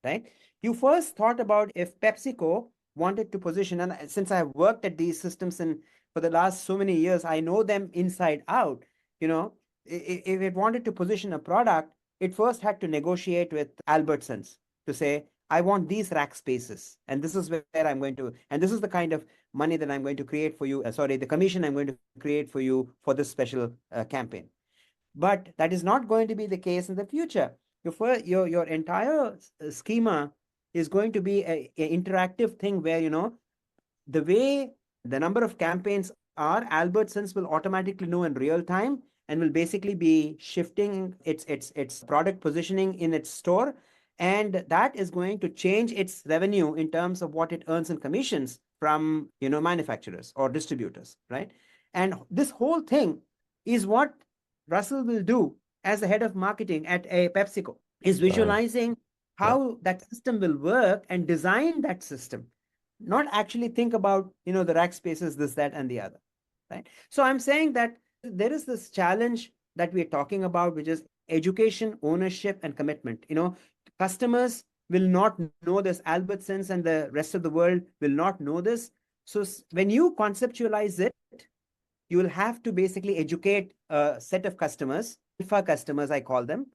Right? You first thought about if PepsiCo wanted to position, and since I've worked at these systems and for the last so many years, I know them inside out. If it wanted to position a product, it first had to negotiate with Albertsons to say, I want these rack spaces, and this is where I'm going to, and this is the kind of money that I'm going to create for you. The commission I'm going to create for you for this special campaign. But that is not going to be the case in the future. Your entire schema is going to be an interactive thing where, the way the number of campaigns are, Albertsons will automatically know in real time and will basically be shifting its product positioning in its store. And that is going to change its revenue in terms of what it earns in commissions from, manufacturers or distributors, right? And this whole thing is what Russell will do as the head of marketing at a PepsiCo, is
Right.
visualizing
Yep.
how that system will work and design that system, not actually think about, the rack spaces, this, that, and the other, right? So I'm saying that there is this challenge that we're talking about, which is education, ownership, and commitment. Customers will not know this. Albertsons and the rest of the world will not know this. So when you conceptualize it, you will have to basically educate a set of customers, alpha customers, I call them,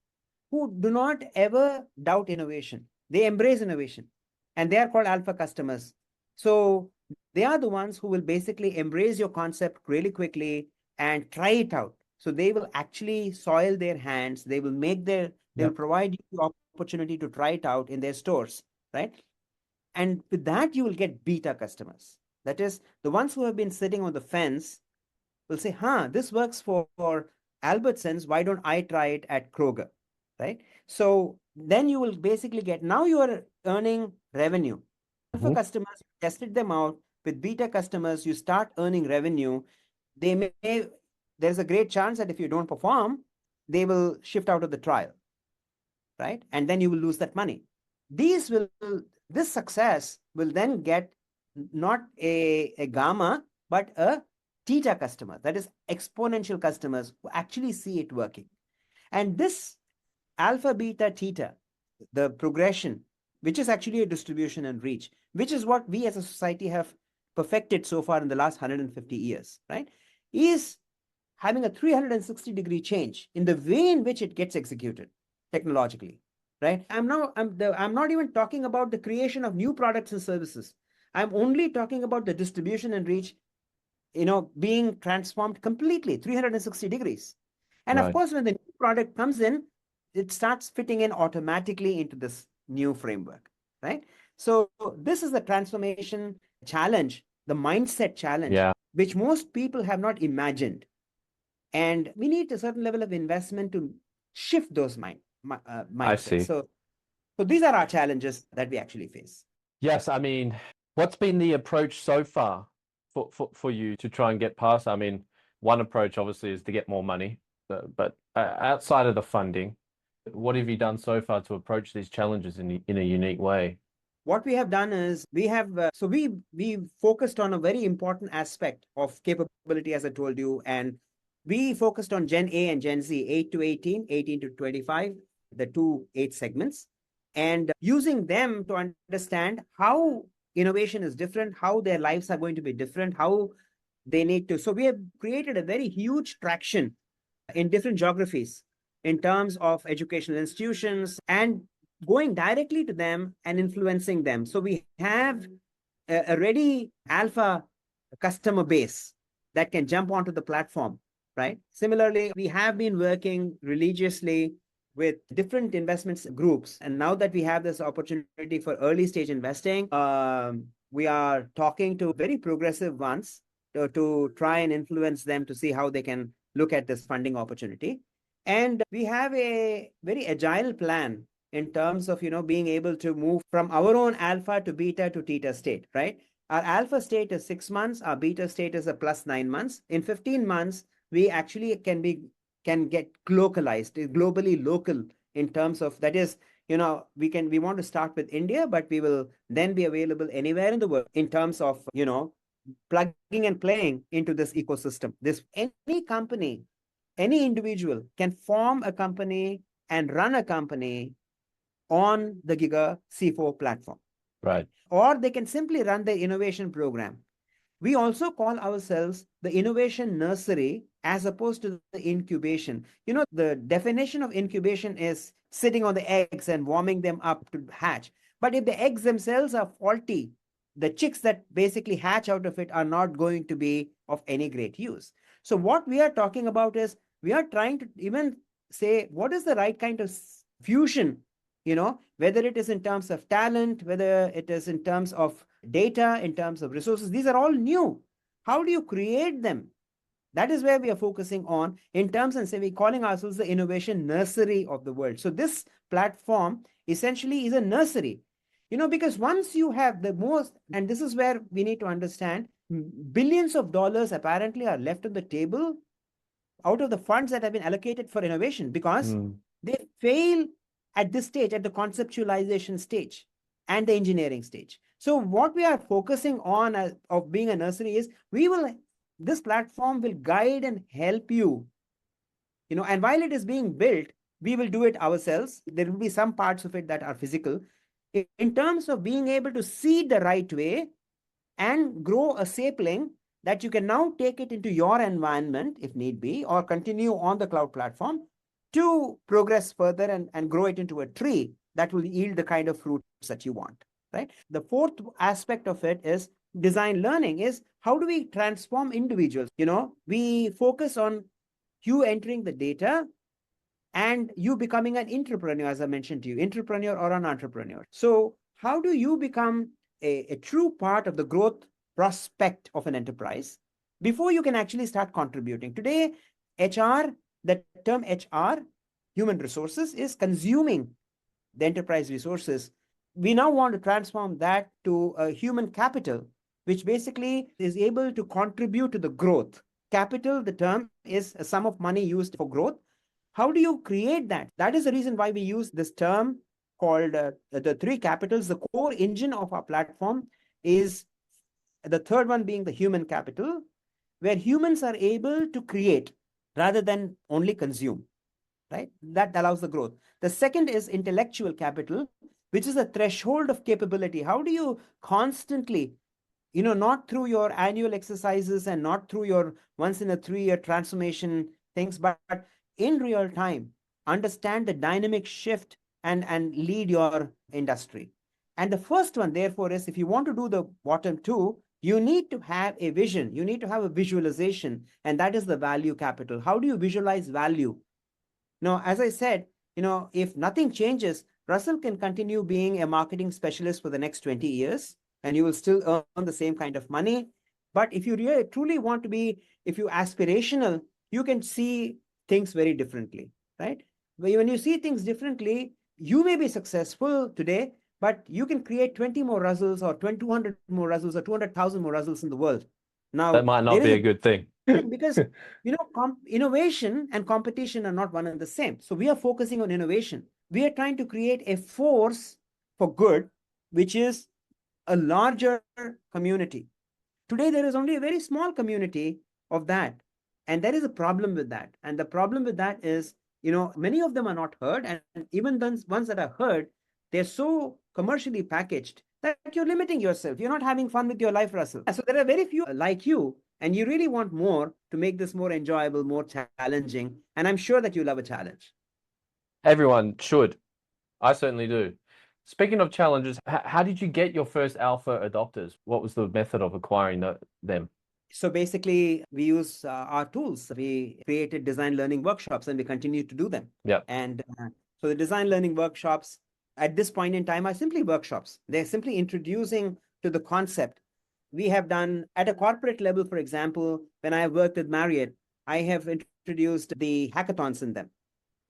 who do not ever doubt innovation. They embrace innovation, and they are called alpha customers. So they are the ones who will basically embrace your concept really quickly and try it out. So they will actually soil their hands. They will they'll
Yep.
provide you the opportunity to try it out in their stores, right? And with that, you will get beta customers. That is, the ones who have been sitting on the fence will say, this works for Albertsons. Why don't I try it at Kroger? Right? So then you will basically get, now you are earning revenue. Alpha
Mhm.
customers, you tested them out. With beta customers, you start earning revenue. They may, there's a great chance that if you don't perform, they will shift out of the trial, right? And then you will lose that money. These will, this success will then get not a gamma, but a theta customer, that is exponential customers who actually see it working. And this alpha, beta, theta, the progression, which is actually a distribution and reach, which is what we as a society have perfected so far in the last 150 years, right? Is having a 360-degree change in the way in which it gets executed technologically, right? I'm not even talking about the creation of new products and services. I'm only talking about the distribution and reach, being transformed completely 360 degrees. And of
Right.
course, when the new product comes in, it starts fitting in automatically into this new framework, right? So this is the transformation challenge, the mindset challenge,
Yeah,
which most people have not imagined. And we need a certain level of investment to shift those
I
mindsets.
see.
So these are our challenges that we actually face.
Yes, I mean, what's been the approach so far for you to try and get past? I mean, one approach obviously is to get more money, but outside of the funding, what have you done so far to approach these challenges in a unique way?
What we have done is we have we focused on a very important aspect of capability, as I told you, and we focused on Gen A and Gen Z, 8 to 18, 18 to 25, the two age segments, and using them to understand how innovation is different, how their lives are going to be different, how they need to. So we have created a very huge traction in different geographies in terms of educational institutions and going directly to them and influencing them. So we have a ready alpha customer base that can jump onto the platform, right? Similarly, we have been working religiously with different investments groups. And now that we have this opportunity for early stage investing, we are talking to very progressive ones to try and influence them to see how they can look at this funding opportunity. And we have a very agile plan in terms of, being able to move from our own alpha to beta to theta state, right? Our alpha state is 6 months, our beta state is a plus 9 months. In 15 months, we actually can get localized, globally local in terms of, that is, we want to start with India, but we will then be available anywhere in the world in terms of, plugging and playing into this ecosystem. This any company, any individual can form a company and run a company on the Giggr C4 platform, right?
Right.
Or they can simply run the innovation program. We also call ourselves the innovation nursery as opposed to the incubation. The definition of incubation is sitting on the eggs and warming them up to hatch. But if the eggs themselves are faulty, the chicks that basically hatch out of it are not going to be of any great use. So what we are talking about is we are trying to even say what is the right kind of fusion, whether it is in terms of talent, whether it is in terms of data, in terms of resources. These are all new. How do you create them? That is where we are focusing on in terms, and say we're calling ourselves the innovation nursery of the world. So this platform essentially is a nursery. Because once you have the most, and this is where we need to understand, billions of dollars apparently are left on the table out of the funds that have been allocated for innovation because they fail at this stage, at the conceptualization stage and the engineering stage. So what we are focusing on of being a nursery is this platform will guide and help you, and while it is being built, we will do it ourselves. There will be some parts of it that are physical in terms of being able to seed the right way and grow a sapling that you can now take it into your environment if need be, or continue on the cloud platform to progress further and grow it into a tree that will yield the kind of fruits that you want, right? The fourth aspect of it is design learning is how do we transform individuals? We focus on you entering the data and you becoming an entrepreneur, as I mentioned to you, entrepreneur or an entrepreneur. So how do you become a true part of the growth prospect of an enterprise before you can actually start contributing? Today, HR, the term HR, human resources, is consuming the enterprise resources. We now want to transform that to a human capital, which basically is able to contribute to the growth. Capital, the term, is a sum of money used for growth. How do you create that? That is the reason why we use this term called the three capitals. The core engine of our platform is the third one being the human capital, where humans are able to create rather than only consume, right? That allows the growth. The second is intellectual capital, which is a threshold of capability. How do you constantly, not through your annual exercises and not through your once in a 3-year transformation things, but in real time, understand the dynamic shift and lead your industry. And the first one, therefore, is if you want to do the bottom two, you need to have a vision. You need to have a visualization, and that is the value capital. How do you visualize value? Now, as I said, if nothing changes, Russell can continue being a marketing specialist for the next 20 years, and you will still earn the same kind of money. But if you really truly want to be, if you aspirational, you can see things very differently, right? When you see things differently, you may be successful today, but you can create 20 more Russells or 200 more Russells or 200,000 more Russells in the world. Now,
That might not be a good thing.
because innovation and competition are not one and the same. So we are focusing on innovation. We are trying to create a force for good, which is a larger community. Today, there is only a very small community of that. And there is a problem with that. And the problem with that is, many of them are not heard. And even the ones that are heard, they're so commercially packaged that you're limiting yourself. You're not having fun with your life, Russell. So there are very few like you, and you really want more to make this more enjoyable, more challenging. And I'm sure that you love a challenge.
Everyone should. I certainly do. Speaking of challenges, how did you get your first alpha adopters? What was the method of acquiring them?
So basically, we use our tools. We created design learning workshops, and we continue to do them.
Yeah.
And so the design learning workshops at this point in time are simply workshops. They're simply introducing to the concept. We have done at a corporate level, for example, when I have worked with Marriott, I have introduced the hackathons in them.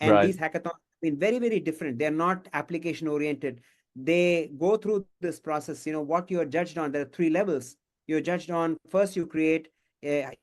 And these hackathons have been very, very different. They're not application oriented. They go through this process. What you're judged on, there are 3 levels. You're judged on, first you create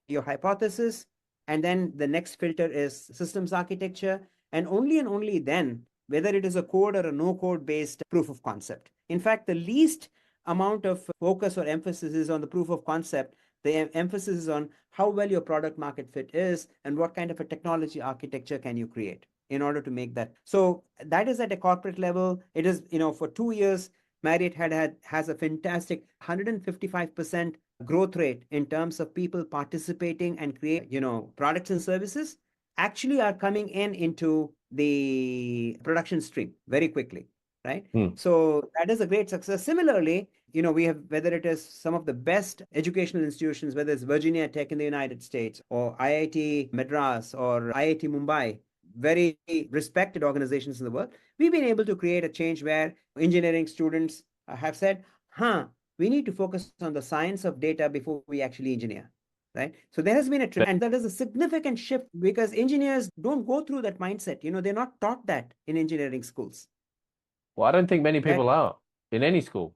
your hypothesis, and then the next filter is systems architecture, and only then, whether it is a code or a no code based proof of concept. In fact, the least amount of focus or emphasis is on the proof of concept. The emphasis is on how well your product market fit is and what kind of a technology architecture can you create in order to make that. So that is at a corporate level. It is, for 2 years, Marriott has a fantastic 155% growth rate in terms of people participating and create, products and services actually are coming into the production stream very quickly, right? So that is a great success. Similarly, we have, whether it is some of the best educational institutions, whether it's Virginia Tech in the United States or IIT Madras or IIT Mumbai, very respected organizations in the world, we've been able to create a change where engineering students have said, we need to focus on the science of data before we actually engineer, right? So there has been a trend, and that is a significant shift because engineers don't go through that mindset. They're not taught that in engineering schools.
Well, I don't think many
Okay.
people are in any school.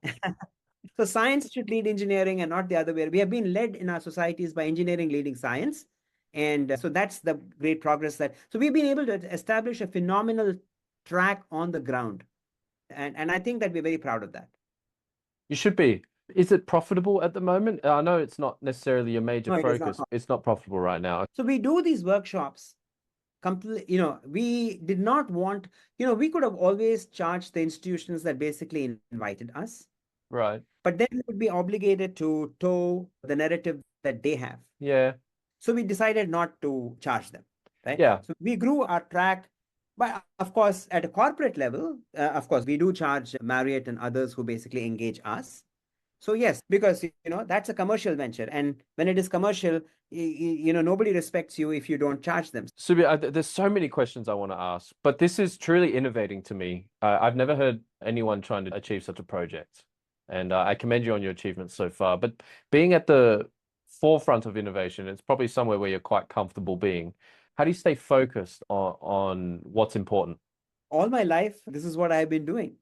So science should lead engineering and not the other way. We have been led in our societies by engineering leading science. And so that's the great progress that, so we've been able to establish a phenomenal track on the ground. And I think that we're very proud of that.
You should be. Is it profitable at the moment? I know it's not necessarily a major
No, it is not.
focus. It's not profitable right now.
So we do these workshops we did not want, we could have always charged the institutions that basically invited us,
Right.
but then we would be obligated to toe the narrative that they have.
Yeah.
So we decided not to charge them, right?
Yeah.
So we grew our track, but of course, at a corporate level, of course, we do charge Marriott and others who basically engage us. So yes, because that's a commercial venture, and when it is commercial, nobody respects you if you don't charge them.
Subi, there's so many questions I want to ask, but this is truly innovating to me. I've never heard anyone trying to achieve such a project, and I commend you on your achievements so far. But being at the forefront of innovation, it's probably somewhere where you're quite comfortable being. How do you stay focused on what's important?
All my life, this is what I've been doing.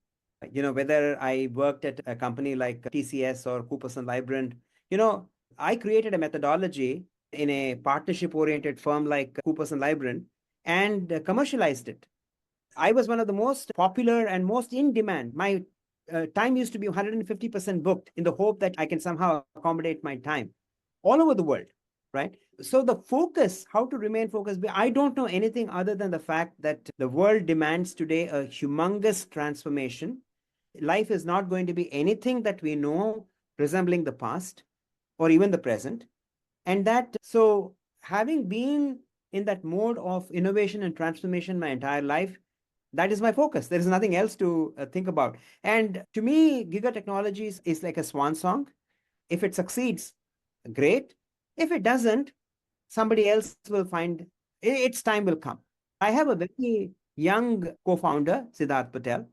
Whether I worked at a company like TCS or Coopers and Lybrand, I created a methodology in a partnership-oriented firm like Coopers and Lybrand and commercialized it. I was one of the most popular and most in demand. My time used to be 150% booked in the hope that I can somehow accommodate my time all over the world, right? So the focus, how to remain focused, I don't know anything other than the fact that the world demands today a humongous transformation. Life is not going to be anything that we know resembling the past or even the present. And that, so having been in that mode of innovation and transformation my entire life, that is my focus. There is nothing else to think about. And to me, Giggr Technologies is like a swan song. If it succeeds, great. If it doesn't, somebody else will find its time will come. I have a very young co-founder, Siddharth Patel,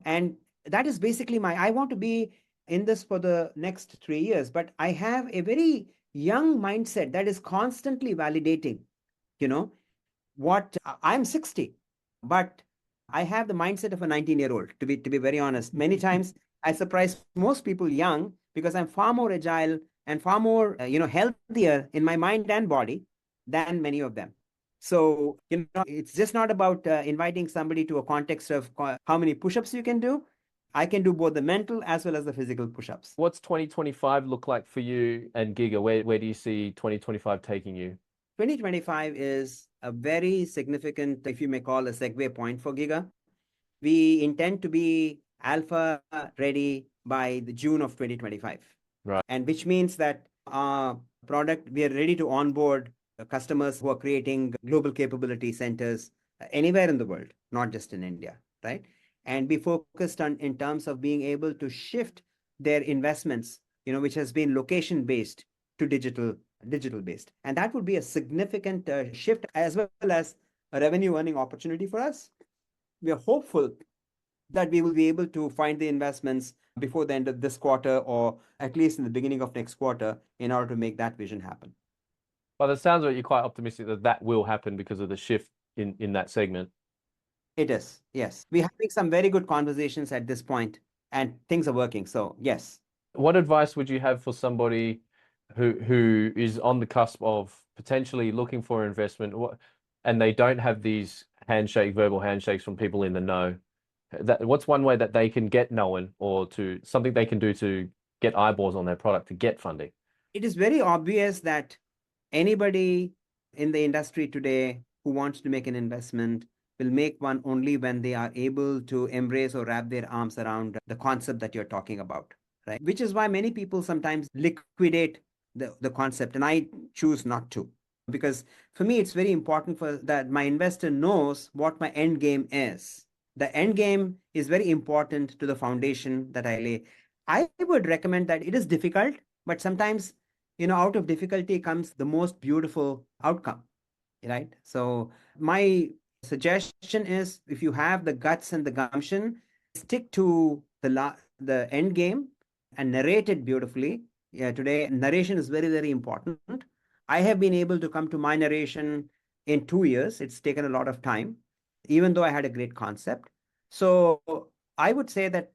and that is basically I want to be in this for the next 3 years, but I have a very young mindset that is constantly validating, you know, what I'm 60, but I have the mindset of a 19-year-old, to be very honest. Many times I surprise most people young because I'm far more agile and far more, healthier in my mind and body than many of them. So, it's just not about inviting somebody to a context of how many push-ups you can do. I can do both the mental as well as the physical push-ups.
What's 2025 look like for you and Giga? Where do you see 2025 taking you?
2025 is a very significant, if you may call, a segue point for Giga. We intend to be alpha ready by the June of 2025.
Right.
And which means that our product, we are ready to onboard customers who are creating global capability centers anywhere in the world, not just in India, right? And be focused on in terms of being able to shift their investments, which has been location based to digital based. And that would be a significant shift as well as a revenue earning opportunity for us. We are hopeful that we will be able to find the investments before the end of this quarter or at least in the beginning of next quarter in order to make that vision happen.
By the sounds of it, you're quite optimistic that that will happen because of the shift in that segment.
It is, yes. We're having some very good conversations at this point and things are working. So yes.
What advice would you have for somebody who is on the cusp of potentially looking for investment and they don't have these verbal handshakes from people in the know? What's one way that they can get known or to something they can do to get eyeballs on their product to get funding?
It is very obvious that anybody in the industry today who wants to make an investment will make one only when they are able to embrace or wrap their arms around the concept that you're talking about, right? Which is why many people sometimes liquidate the concept, and I choose not to. Because for me, it's very important for that my investor knows what my end game is. The end game is very important to the foundation that I lay. I would recommend that it is difficult, but sometimes, out of difficulty comes the most beautiful outcome, right? So my suggestion is if you have the guts and the gumption, stick to the end game and narrate it beautifully. Yeah, today narration is very, very important. I have been able to come to my narration in 2 years. It's taken a lot of time, even though I had a great concept. So I would say that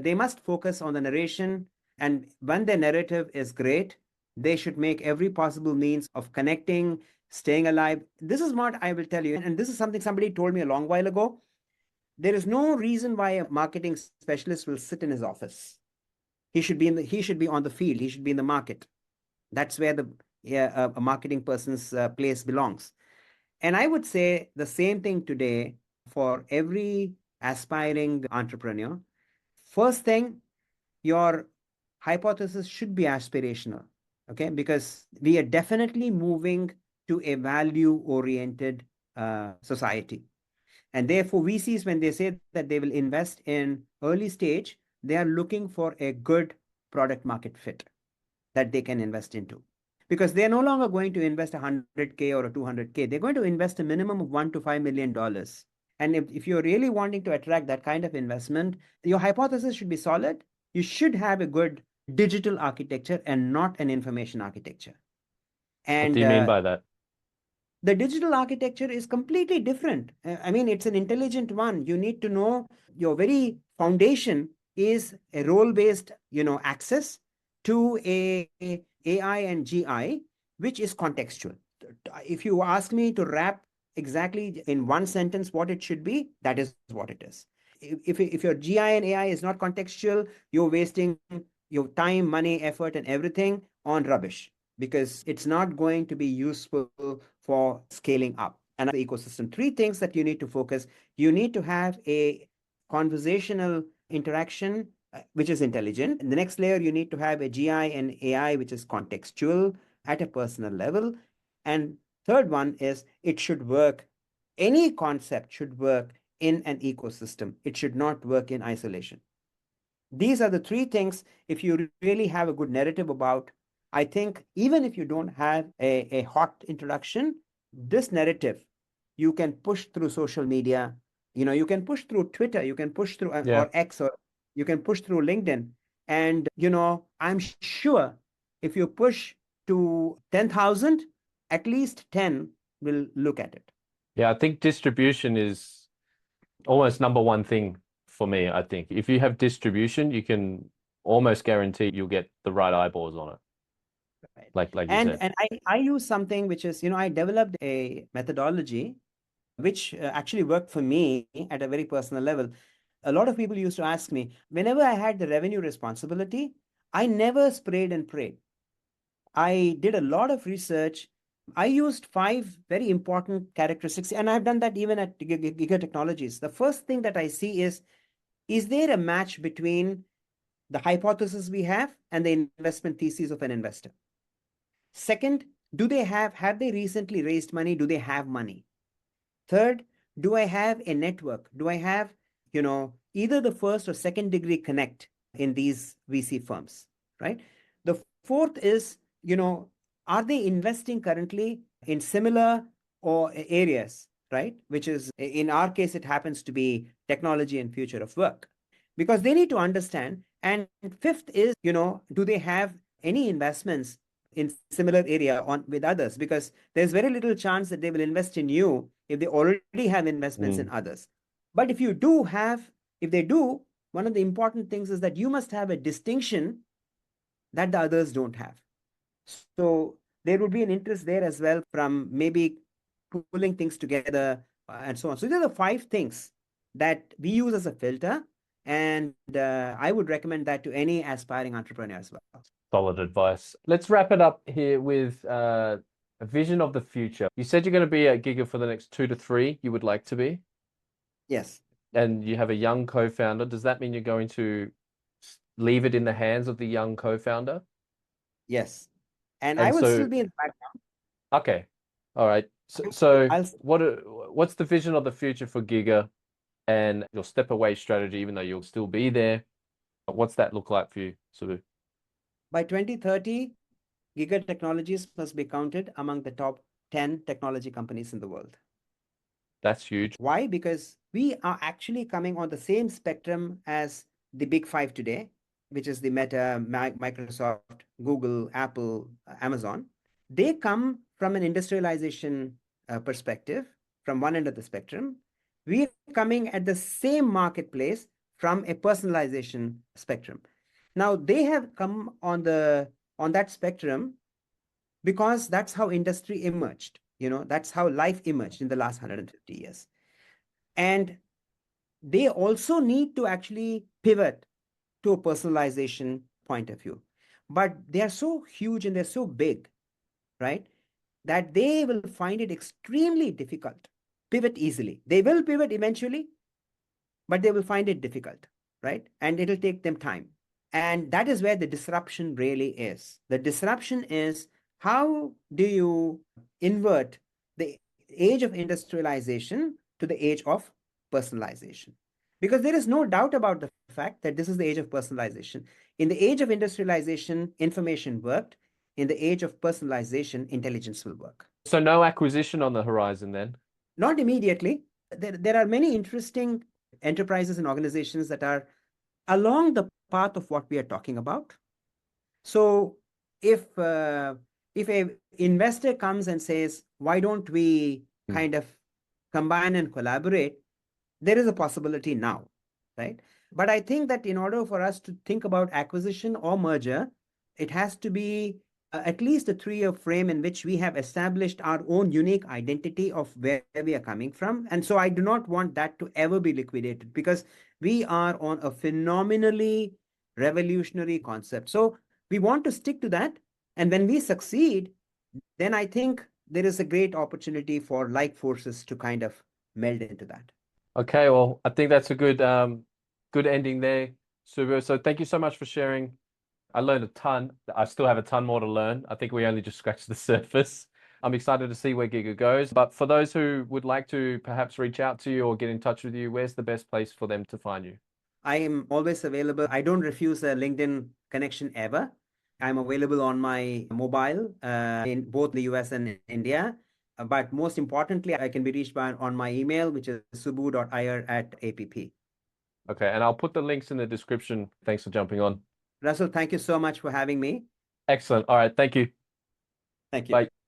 they must focus on the narration. And when their narrative is great, they should make every possible means of connecting, staying alive. This is what I will tell you. And this is something somebody told me a long while ago. There is no reason why a marketing specialist will sit in his office. He should be he should be on the field. He should be in the market. That's where a marketing person's place belongs. And I would say the same thing today for every aspiring entrepreneur. First thing, your hypothesis should be aspirational, okay? Because we are definitely moving to a value-oriented society. And therefore, VCs, when they say that they will invest in early stage, they are looking for a good product market fit that they can invest into. Because they're no longer going to invest 100K or a 200K. They're going to invest a minimum of $1 to $5 million. And if you're really wanting to attract that kind of investment, your hypothesis should be solid. You should have a good digital architecture and not an information architecture.
What do
And
you mean by that?
the digital architecture is completely different. I mean, it's an intelligent one. You need to know your very foundation is a role-based, access to a AI and GI, which is contextual. If you ask me to wrap exactly in one sentence what it should be, that is what it is. If your GI and AI is not contextual, you're wasting your time, money, effort, and everything on rubbish, because it's not going to be useful for scaling up. And the ecosystem, three things that you need to focus. You need to have a conversational interaction, which is intelligent. In the next layer, you need to have a GI and AI, which is contextual at a personal level. And third one is it should work. Any concept should work in an ecosystem. It should not work in isolation. These are the three things. If you really have a good narrative about, I think even if you don't have a hot introduction, this narrative, you can push through social media. You can push through Twitter, you can push through
Yeah.
or X, or you can push through LinkedIn. And, I'm sure if you push to 10,000, at least 10 will look at it.
Yeah, I think distribution is almost number one thing for me. I think if you have distribution, you can almost guarantee you'll get the right eyeballs on it.
Right.
Like you said.
And I use something which is, I developed a methodology which actually worked for me at a very personal level. A lot of people used to ask me, whenever I had the revenue responsibility, I never sprayed and prayed. I did a lot of research. I used 5 very important characteristics, and I've done that even at Giggr Technologies. The first thing that I see is there a match between the hypothesis we have and the investment thesis of an investor? Second, have they recently raised money? Do they have money? Third, do I have a network? Do I have, either the first or second degree connect in these VC firms, right? The fourth is, are they investing currently in similar or areas, right? Which is, in our case, it happens to be technology and future of work, because they need to understand. And fifth is, do they have any investments in similar area on with others? Because there's very little chance that they will invest in you if they already have investments in others. But if they do, one of the important things is that you must have a distinction that the others don't have. So there would be an interest there as well from maybe pulling things together and so on. So these are the 5 things that we use as a filter. And I would recommend that to any aspiring entrepreneur as well.
Solid advice. Let's wrap it up here with a vision of the future. You said you're going to be at Giggr for the next 2 to 3. You would like to be,
Yes.
and you have a young co-founder. Does that mean you're going to leave it in the hands of the young co-founder?
Yes. And I
And
will
so,
still be in the background.
okay, all right. So
I'll
what's the vision of the future for Giggr and your step away strategy, even though you'll still be there? What's that look like for you, Subu?
By 2030, Giggr Technologies must be counted among the top 10 technology companies in the world.
That's huge.
Why? Because we are actually coming on the same spectrum as the big 5 today, which is the Meta, Microsoft, Google, Apple, Amazon. They come from an industrialization perspective from one end of the spectrum. We are coming at the same marketplace from a personalization spectrum. Now they have come on that spectrum because that's how industry emerged. That's how life emerged in the last 150 years. And they also need to actually pivot to a personalization point of view. But they are so huge and they're so big, right, that they will find it extremely difficult to pivot easily. They will pivot eventually, but they will find it difficult, right? And it'll take them time. And that is where the disruption really is. The disruption is, how do you invert the age of industrialization to the age of personalization? Because there is no doubt about the fact that this is the age of personalization. In the age of industrialization, information worked. In the age of personalization, intelligence will work.
So no acquisition on the horizon then?
Not immediately. There are many interesting enterprises and organizations that are along the path of what we are talking about. So if a investor comes and says, why don't we kind of combine and collaborate, there is a possibility now, right? But I think that in order for us to think about acquisition or merger, it has to be at least a 3-year frame in which we have established our own unique identity of where we are coming from. And so I do not want that to ever be liquidated, because we are on a phenomenally revolutionary concept. So we want to stick to that. And when we succeed, then I think there is a great opportunity for like forces to kind of meld into that.
Okay, well, I think that's a good ending there, Subu. So thank you so much for sharing. I learned a ton. I still have a ton more to learn. I think we only just scratched the surface. I'm excited to see where Giggr goes. But for those who would like to perhaps reach out to you or get in touch with you, where's the best place for them to find you?
I am always available. I don't refuse a LinkedIn connection ever. I'm available on my mobile in both the US and India. But most importantly, I can be reached on my email, which is subu.iyer@app.
Okay, and I'll put the links in the description. Thanks for jumping on.
Russell, thank you so much for having me.
Excellent. All right, thank you.
Thank you.
Bye.